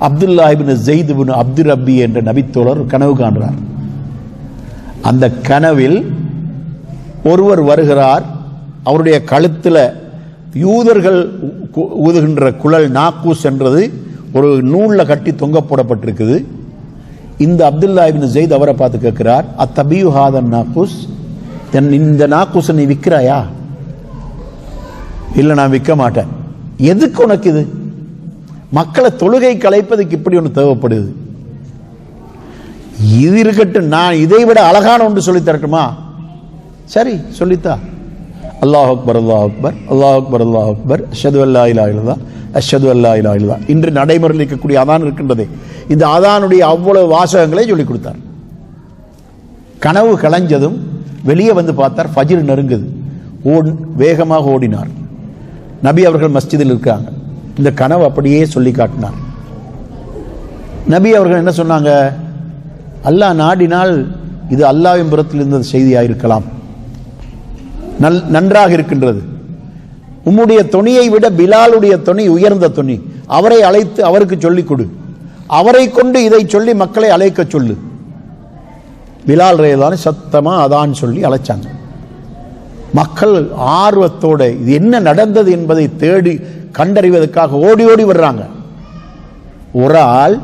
அப்துல்லா இப்னு ஸைத் இப்னு அப்து ரப்பி என்ற நபித்தோழர் கனவு காண்றார். அந்த கனவில் ஒருவர் வருகிறார், அவருடைய கழுத்தில் யூதர்கள் ஊதுகின்ற குழல் நாக்கூஸ் என்றது ஒரு நூலில் கட்டி தொங்க போடப்பட்டிருக்குது. இந்த அப்துல்லா இப்னு ஸைத் அவரை பார்த்து கேட்கிறார், அத்தபியு ஹாதன் நாக்கூஸ், இந்த நாக்கூஸை நீ விற்கிறாயா? இல்லை, நான் விற்க மாட்டேன். எதுக்கு உனக்கு இது? மக்களை தொழுகை கலைப்பதுக்கு இப்படி ஒன்று தேவைப்படுது. இது இருக்கட்டும், நான் இதை விட அழகான ஒன்று சொல்லி தரட்டுமா? சரி, சொல்லித்தா. அல்லாஹ் அக்பர் அல்லாஹ் அக்பர் அல்லாஹ் அக்பர் அல்லாஹ் அக்பர் அஷ்ஹது அல்லா இலாஹ இல்லல்லாஹ் அஷ்ஹது அல்லா இலாஹ இல்லல்லாஹ். இன்று நடைமுறையில் இருக்கக்கூடிய அதான் இருக்கின்றதே, இந்த அதானுடைய அவ்வளவு வாசகங்களை சொல்லிக் கொடுத்தார். கனவு கலைஞ்சதும் வெளியே வந்து பார்த்தார், ஃபஜ்ர் நெருங்குது. வேகமாக ஓடினார். நபி அவர்கள் மஸ்ஜிதில் இருக்காங்க. இந்த கனவு அப்படியே சொல்லி காட்டினார். நபி அவர்கள் என்ன சொன்னாங்க? அல்லாஹ் நாடினால் இது அல்லாஹ்வின் புறத்தில் இருந்த செய்தியாயிருக்கலாம், நன்றாக இருக்கின்றது. உம்முடைய தொனியை விட பிலாலுடைய தொனி உயர்ந்த தொனி, அவரை அழைத்து அவருக்கு சொல்லிக் கொடு, அவரை கொண்டு இதை சொல்லி மக்களை அழைக்க சொல்லு. பிலால் ரலியல்லாஹு சத்தமா அதான் சொல்லி அழைச்சாங்க. மக்கள் ஆர்வத்தோட இது என்ன நடந்தது என்பதை தேடி கண்டறிவதற்காக ஓடி ஓடி வர்றாங்க. ஒரு ஆள்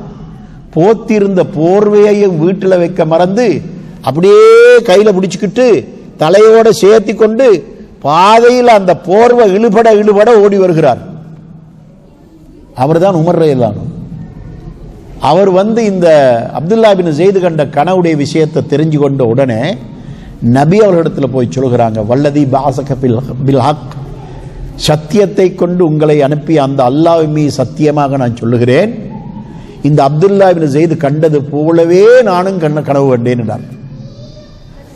போத்திருந்த போர்வையையும் வீட்டில் வைக்க மறந்து அப்படியே கையில பிடிச்சுக்கிட்டு தலையோட சேர்த்தி கொண்டு பாதையில் அந்த போர்வை இழுபட ஓடி வருகிறார். அவர் தான் உமர் ரலியல்லாஹு. அவர் வந்து இந்த அப்துல்லா பின் ஸைத் கண்ட கனவுடைய விஷயத்தை தெரிஞ்சு கொண்ட உடனே நபி அவர்களிடத்தில் போய் சொல்கிறாங்க, வல்லதி பாஸக பில் ஹக், சத்தியத்தை கொண்டு உங்களை அனுப்பிய அந்த அல்லாஹ்வின் மீது சத்தியமாக நான் சொல்லுகிறேன், இந்த அப்துல்லா பின் ஸைத் கண்டது போலவே நானும் கனவு கண்டேன் என்றார்.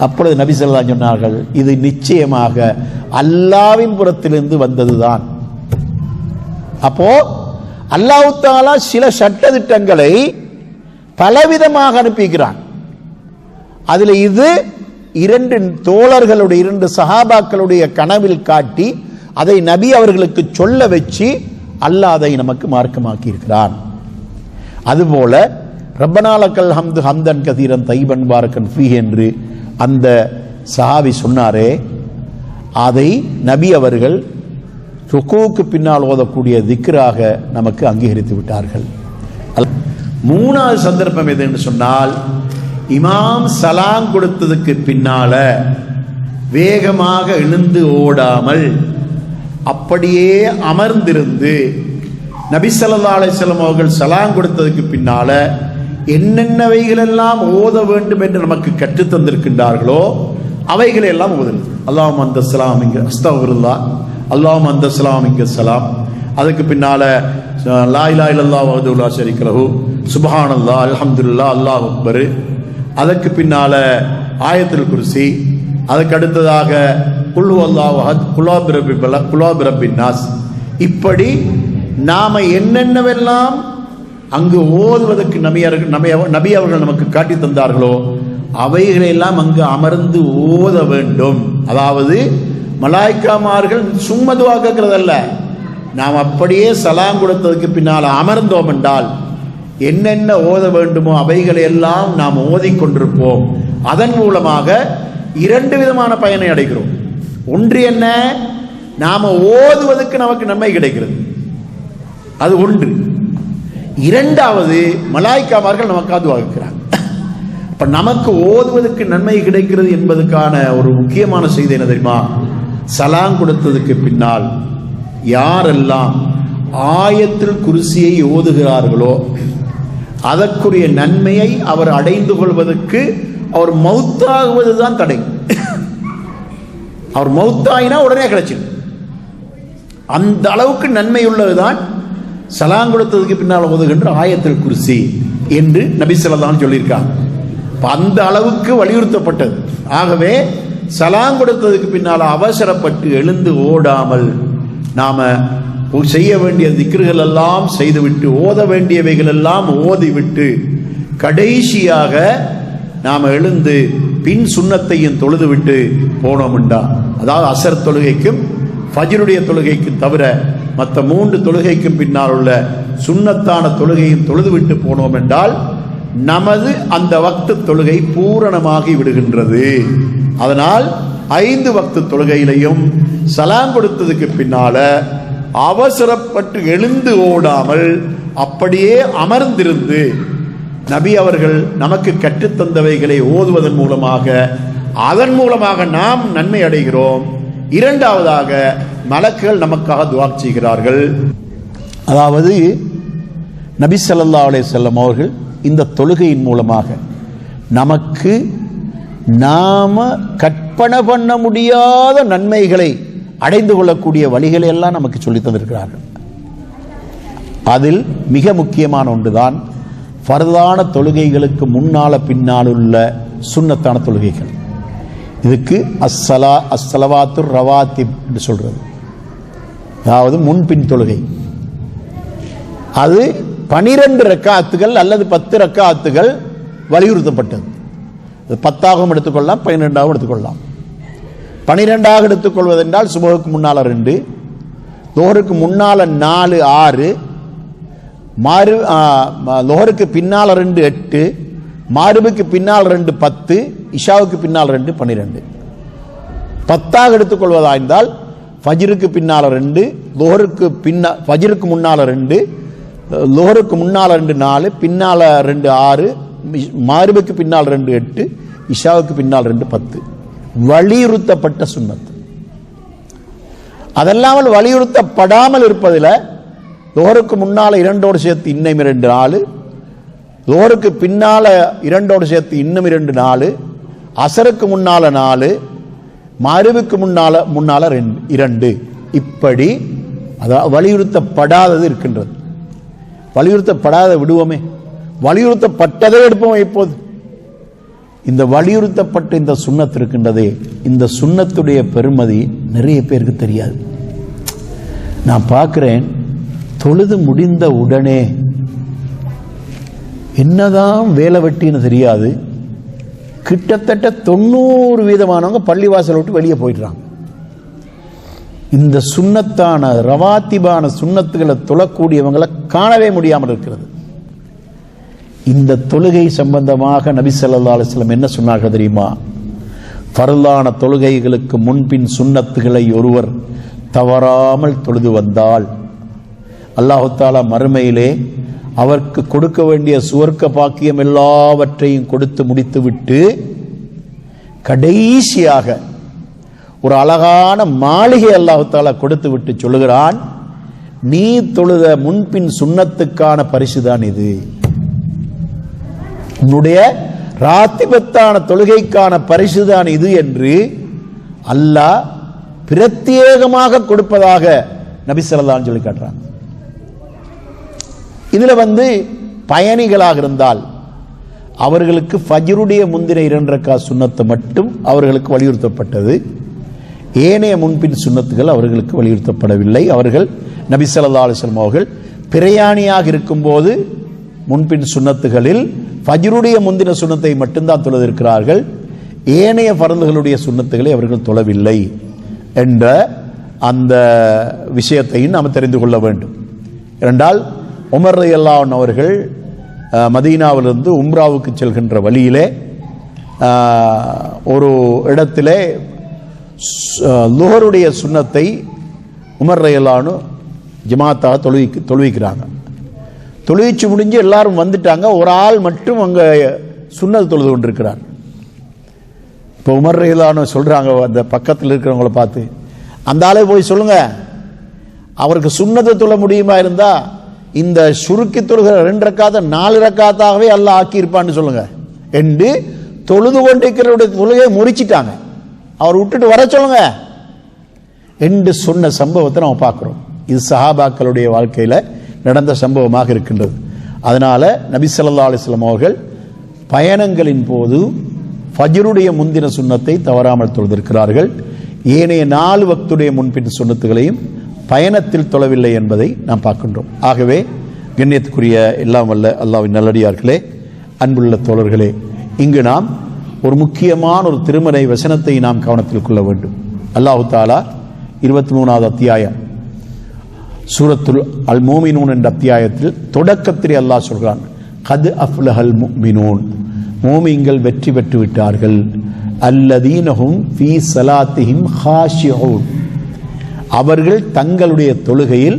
அப்பொழுது நபி ஸல்லல்லாஹு அலைஹி வஸல்லம் சொன்னார்கள், இது நிச்சயமாக அல்லாஹ்வின் புறத்திலிருந்து வந்ததுதான். அப்போ அல்லாஹ் தஆலா சில சட்ட திட்டங்களை பலவிதமாக அனுப்பிக்கிறான். அதில் இது இரண்டு தோழர்களுடைய, இரண்டு சஹாபாக்களுடைய கனவில் காட்டி அதை நபி அவர்களுக்கு சொல்ல வச்சு அல்லாஹ் அதை நமக்கு மார்க்கமாக்கி இருக்கிறான். அதுபோல ரப்பனா லக்கல் ஹம்து ஹம்தன் கதீரன் தைபன் பாரக்கன் ஃபீ என்று அந்த சஹாபி சொன்னாரே, அதை நபி அவர்கள் ருக்கூக்கு பின்னால் ஓதக்கூடிய திக்ராக நமக்கு அங்கீகரித்து விட்டார்கள். மூணாவது சந்தர்ப்பம் எது என்று சொன்னால், இமாம் சலாம் கொடுத்ததுக்கு பின்னால வேகமாக எழுந்து ஓடாமல் அப்படியே அமர்ந்திருந்து நபி ஸல்லல்லாஹு அலைஹி வஸல்லம் அவர்கள் சலாம் கொடுத்ததுக்கு பின்னால என்னென்னவைகளெல்லாம் ஓத வேண்டும் என்று நமக்கு கற்றுத் தந்திருக்கின்றார்களோ அவைகளை எல்லாம் ஓதுங்கள். அல்லாஹும்ம அன்த ஸலாம் இங்க அஸ்தக்ஃபிருல்லாஹ், அல்லாஹும்ம அன்த ஸலாம் இங்க ஸலாம். அதுக்கு பின்னால லா இலாஹா இல்லல்லாஹ் வஹ்தஹு லா ஷரீக லஹு சுப்ஹானல்லாஹ் அல்ஹம்துலில்லாஹ் அல்லாஹு அக்பர். அதற்கு பின்னால ஆயத்துல் குர்சி. அதுக்கு அடுத்ததாக குல் ஹுவல்லாஹு அஹத், குல் பிரப்பி பலக், குல் பிரப்பின் நாஸ். இப்படி நாம என்னென்னவெல்லாம் அங்கு ஓதுவதற்கு நபி அவர்கள் நமக்கு காட்டி தந்தார்களோ அவைகளெல்லாம் அங்கு அமர்ந்து ஓத வேண்டும். அதாவது மலாய்க்காமார்கள் சும்மா துஆ கேட்கிறதல்ல, நாம் அப்படியே சலாம் கொடுத்ததுக்கு பின்னால் அமர்ந்தோம் என்றால் என்னென்ன ஓத வேண்டுமோ அவைகளை எல்லாம் நாம் ஓதிக்கொண்டிருப்போம். அதன் மூலமாக இரண்டு விதமான பயனை அடைகிறோம். ஒன்று என்ன, நாம ஓதுவதற்கு நமக்கு நன்மை கிடைக்கிறது, அது ஒன்று. இரண்டாவது, மலாய்க்காமார்கள் நமக்காக துஆ கேட்கிறாங்க. அப்ப நமக்கு ஓதுவதற்கு நன்மை கிடைக்கிறது என்பதற்கான ஒரு முக்கியமான செய்தி என்ன தெரியுமா? சலாம் கொடுத்ததுக்கு பின்னால் யாரெல்லாம் ஆயத்துல் குர்சியை ஓதுகிறார்களோ அதற்குரிய நன்மையை அவர் அடைந்து கொள்வதற்கு அவர் மௌத்தாகுவதுதான் தடை. அவர் மௌத்தாயினா உடனே கிடைச்சிடும். அந்த அளவுக்கு நன்மை உள்ளதுதான் சலாம் கொடுத்ததுக்கு பின்னால் ஓதுகின்ற ஆயத்துல் குர்சி என்று நபி ஸல்லல்லாஹு அலைஹி சொல்லியிருக்காங்க. அந்த அளவுக்கு வலியுறுத்தப்பட்டது. ஆகவே சலாம் கொடுத்ததுக்கு பின்னால் அவசரப்பட்டு எழுந்து ஓடாமல் நாம செய்ய வேண்டிய திக்ருகள் எல்லாம் செய்துவிட்டு ஓத வேண்டியவைகள் எல்லாம் ஓதிவிட்டு கடைசியாக நாம் எழுந்து பின் சுன்னத்தையும் தொழுது விட்டு போனோம்டா, அதாவது அசர் தொழுகைக்கும் ஃபஜ்ருடைய தொழுகைக்கும் தவிர மற்ற 3 தொழுகைக்கும் பின்னால் உள்ள சுன்னத்தான தொழுகையும் தொழுது விட்டு போனோம் என்றால் நமது அந்த வக்து தொழுகை பூரணமாகி விடுகின்றது. அதனால் 5 வக்து தொழுகையிலையும் சலாம் கொடுத்ததுக்கு பின்னால அவசரப்பட்டு எழுந்து ஓடாமல் அப்படியே அமர்ந்திருந்து நபி அவர்கள் நமக்கு கற்றுத்தந்தவைகளை ஓதுவதன் மூலமாக அதன் மூலமாக நாம் நன்மை அடைகிறோம். இரண்டாவதாக மலக்குகள் நமக்காக துஆ செய்கிறார்கள். அதாவது நபி ஸல்லல்லாஹு அலைஹி வஸல்லம் அவர்கள் இந்த தொழுகையின் மூலமாக நமக்கு நாம கற்பனை பண்ண முடியாத நன்மைகளை அடைந்து கொள்ளக்கூடிய வழிகளை எல்லாம் நமக்கு சொல்லித் தந்திருக்கிறார்கள். அதில் மிக முக்கியமான ஒன்றுதான் ஃபர்தான தொழுகைகளுக்கு முன்னால பின்னால் உள்ள சுன்னத்தான தொழுகைகள். இதுக்கு அஸ்ஸலவாத்துர் ரவாத்திப் என்று சொல்றது, அதாவது முன்பின் தொழுகை. அது 12 ரக்காத்துகள் அல்லது 10 ரக்காத்துகள் வலியுறுத்தப்பட்டது. 10ஆகவும் எடுத்துக்கொள்ளலாம், 12ஆகவும் எடுத்துக்கொள்ளலாம். 12ஆக எடுத்துக்கொள்வதென்றால் சுபஹுக்கு முன்னால 2, லுஹருக்கு முன்னால 4 6, லுஹருக்கு பின்னால் 2 8, மாரிபுக்கு பின்னால் 2 10, இஷாவுக்கு பின்னால் 2 12. 10ஆக எடுத்துக்கொள்வதாயிருந்தால் ஃபஜ்ருக்கு பின்னால் 2, ஃபஜ்ருக்கு முன்னால 2, லுஹருக்கு முன்னால 2 4, பின்னால 2 6, மாரிபுக்கு பின்னால் 2 8, இஷாவுக்கு பின்னால் 2 10. வலியுறுத்தப்பட்ட சுன்னத். அதெல்லாமல் வலியுறுத்தப்படாமல் இருப்பதில் லுஹருக்கு முன்னால 2ஓடு சேர்த்து இன்னும் 2 4, லுஹருக்கு பின்னால 2ஓடு சேர்த்து இன்னும் 2 4, அசருக்கு முன்னால 4, மக்ரிபுக்கு முன்னால 2. இப்படி அதாவது வலியுறுத்தப்படாதது இருக்கின்றது. வலியுறுத்தப்படாத விடுவோமே, வலியுறுத்தப்பட்டதை எடுப்போம். இப்போது இந்த வலியுறுத்தப்பட்ட இந்த சுன்னத் இருக்கின்றதே, இந்த சுன்னத்துடைய பெருமதி நிறைய பேருக்கு தெரியாது. நான் பார்க்கிறேன், தொழுது முடிந்த உடனே என்னதான் வேலை வெட்டின்னு தெரியாது, கிட்டத்தட்ட 90% பள்ளிவாசல் விட்டு வெளியே போயிடுறாங்க. இந்த சுன்னத்தான ரவாத்திபான சுன்னத்துகளை தொழக்கூடியவங்களை காணவே முடியாமல் இருக்கிறது. இந்த தொழுகை சம்பந்தமாக நபி ஸல்லல்லாஹு அலைஹி வஸல்லம் என்ன சொன்னார்கள் தெரியுமா? ஃபர்லான தொழுகைகளுக்கு முன்பின் சுன்னத்துகளை ஒருவர் தவறாமல் தொழுது வந்தால் அல்லாஹ் தஆலா மறுமையிலே அவருக்கு கொடுக்க வேண்டிய சுவர்க்க பாக்கியம் எல்லாவற்றையும் கொடுத்து முடித்துவிட்டு கடைசியாக ஒரு அழகான மாளிகை அல்லாஹ் தஆலா கொடுத்து விட்டு சொல்லுகிறான், நீ தொழுத முன்பின் சுன்னத்துக்கான பரிசுதான் இது, உன்னுடைய ராத்திபத்தான தொழுகைக்கான பரிசுதான் இது என்று அல்லாஹ் பிரத்யேகமாக கொடுப்பதாக நபி ஸல்லல்லாஹு அலைஹி சொல்லி காட்டுறாங்க. இதுல பயணிகளாக இருந்தால் அவர்களுக்கு ஃபஜ்ருடைய முந்தின 2 ரக்காத் சுன்னத்து மட்டும் அவர்களுக்கு வலியுறுத்தப்பட்டது. ஏனைய முன்பின் சுன்னத்துகள் அவர்களுக்கு வலியுறுத்தப்படவில்லை. அவர்கள் நபி ஸல்லல்லாஹு அலைஹி வஸல்லம் அவர்கள் பிரயாணியாக இருக்கும்போது முன்பின் சுன்னத்துகளில் ஃபஜ்ருடைய முந்தின சுன்னத்தை மட்டும்தான் தொழுதிருக்கிறார்கள். ஏனைய ஃபர்துகளுடைய சுன்னத்துகளை அவர்கள் தொழவில்லை என்ற அந்த விஷயத்தையும் நாம் தெரிந்து கொள்ள வேண்டும். இரண்டால் உமர் ரலியல்லாஹு அன்ஹு அவர்கள் மதீனாவிலிருந்து உம்ராவுக்கு செல்கின்ற வழியிலே ஒரு இடத்திலே லுஹருடைய சுன்னத்தை உமர் ரலியல்லாஹு அன்ஹு ஜமாத்தாக தொழுவிக்கிறாங்க. தொழுவிச்சு முடிஞ்சு எல்லாரும் வந்துட்டாங்க, ஒரு ஆள் மட்டும் அங்கே சுன்னத் தொழுது கொண்டிருக்கிறார். இப்போ உமர் ரலியல்லாஹு அன்ஹு சொல்றாங்க அந்த பக்கத்தில் இருக்கிறவங்கள பார்த்து, அந்த ஆளை போய் சொல்லுங்க, அவருக்கு சுன்னத்தை தொழ முடியுமா இருந்தா இந்த சுருக்கி தொழுகிற 2 ரக்காத்தை 4 ரக்காத்தாகவே அல்லாஹ் ஆக்கியிருப்பான்னு சொல்லுங்க என்று தொழுது கொண்டிருக்கிறவருடைய தொழுகையை முறிச்சிட்டாங்க. அவர் விட்டுட்டு வர சொல்லுங்க என்று சொன்ன சம்பவத்தை நம்ம பார்க்கிறோம். இது சஹாபாக்களுடைய வாழ்க்கையில் நடந்த சம்பவமாக இருக்கின்றது. அதனால நபி ஸல்லல்லாஹு அலைஹி வஸல்லம் அவர்கள் பயணங்களின் போது ஃபஜ்ருடைய முந்தின சுன்னத்தை தவறாமல் தொழுதிருக்கிறார்கள். ஏனைய 4 வக்துடைய முன்பின் சுன்னத்துகளையும் பயணத்தில் தொழவில்லை என்பதை நாம் பார்க்கின்றோம். ஆகவே கண்ணியத்துக்குரிய எல்லாம் வல்ல அல்லாஹ்வின் நல்லடியார்களே, அன்புள்ள தோழர்களே, இங்கு நாம் ஒரு முக்கியமான ஒரு திருமறை வசனத்தை நாம் கவனத்தில் கொள்ள வேண்டும். அல்லாஹு தஆலா 23வது அத்தியாயம் சூரத்துல் அல் மூமினூன் என்ற அத்தியாயத்தில் தொடக்கத்திலே அல்லாஹ் சொல்கிறான், கத் அஃப்லஹல் முஃமினூன், மூமின்கள் வெற்றி பெற்று விட்டார்கள். அல்லதீனஹும் ஃபீ ஸலாத்திஹிம் ஹாஷிஊன், அவர்கள் தங்களுடைய தொழுகையில்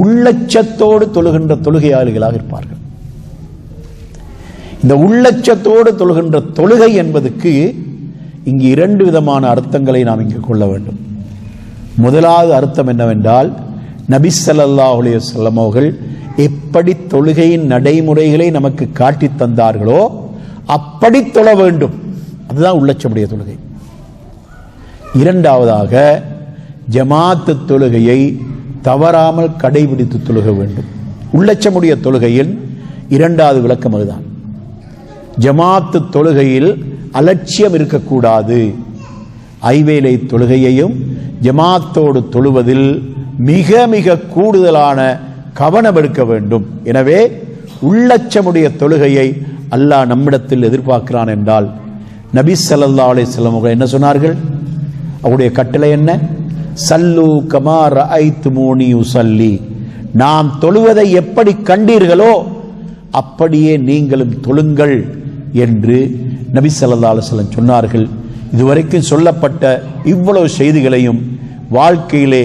உள்ளச்சத்தோடு தொழுகின்ற தொழுகையாளிகளாக இருப்பார்கள். இந்த உள்ளச்சத்தோடு தொழுகின்ற தொழுகை என்பதற்கு இங்கு 2 விதமான அர்த்தங்களை நாம் இங்கு கொள்ள வேண்டும். முதலாவது அர்த்தம் என்னவென்றால், நபி ஸல்லல்லாஹு அலைஹி வஸல்லம் அவர்கள் எப்படி தொழுகையின் நடைமுறைகளை நமக்கு காட்டி தந்தார்களோ அப்படி தொழ வேண்டும். அதுதான் உள்ளச்சமுடைய தொழுகை. இரண்டாவதாக ஜமாத்து தொழுகையை தவறாமல் கடைபிடித்து தொழுக வேண்டும். உள்ளச்சமுடைய தொழுகையில் 2வது விளக்கம் அதுதான். ஜமாத்து தொழுகையில் அலட்சியம் இருக்கக்கூடாது. ஐவேளை தொழுகையையும் ஜமாத்தோடு தொழுவதில் மிக மிக கூடுதலான கவனம் எடுக்க வேண்டும். எனவே உள்ளச்சமுடைய தொழுகையை அல்லாஹ் நம்மிடத்தில் எதிர்பார்க்கிறான் என்றால் நபி ஸல்லல்லாஹு அலைஹி வஸல்லம் அவர்கள் என்ன சொன்னார்கள்? அவருடைய கட்டளை என்ன? சல்லு கமா ரஅய்துமூனி உஸல்லி, நாம் தொழுவதை எப்படி கண்டீர்களோ அப்படியே நீங்களும் தொழுங்கள் என்று நபி ஸல்லல்லாஹு அலைஹி வஸல்லம் சொன்னார்கள். இதுவரைக்கும் சொல்லப்பட்ட இவ்வளவு செய்திகளையும் வாழ்க்கையிலே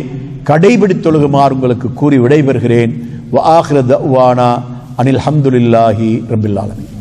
கடைபிடித்து தொழுகுமாறு உங்களுக்கு கூறி விடைபெறுகிறேன். வ ஆகிரு தஅவானா அனில் ஹம்துலில்லாஹி ரப்பில் ஆலமீன்.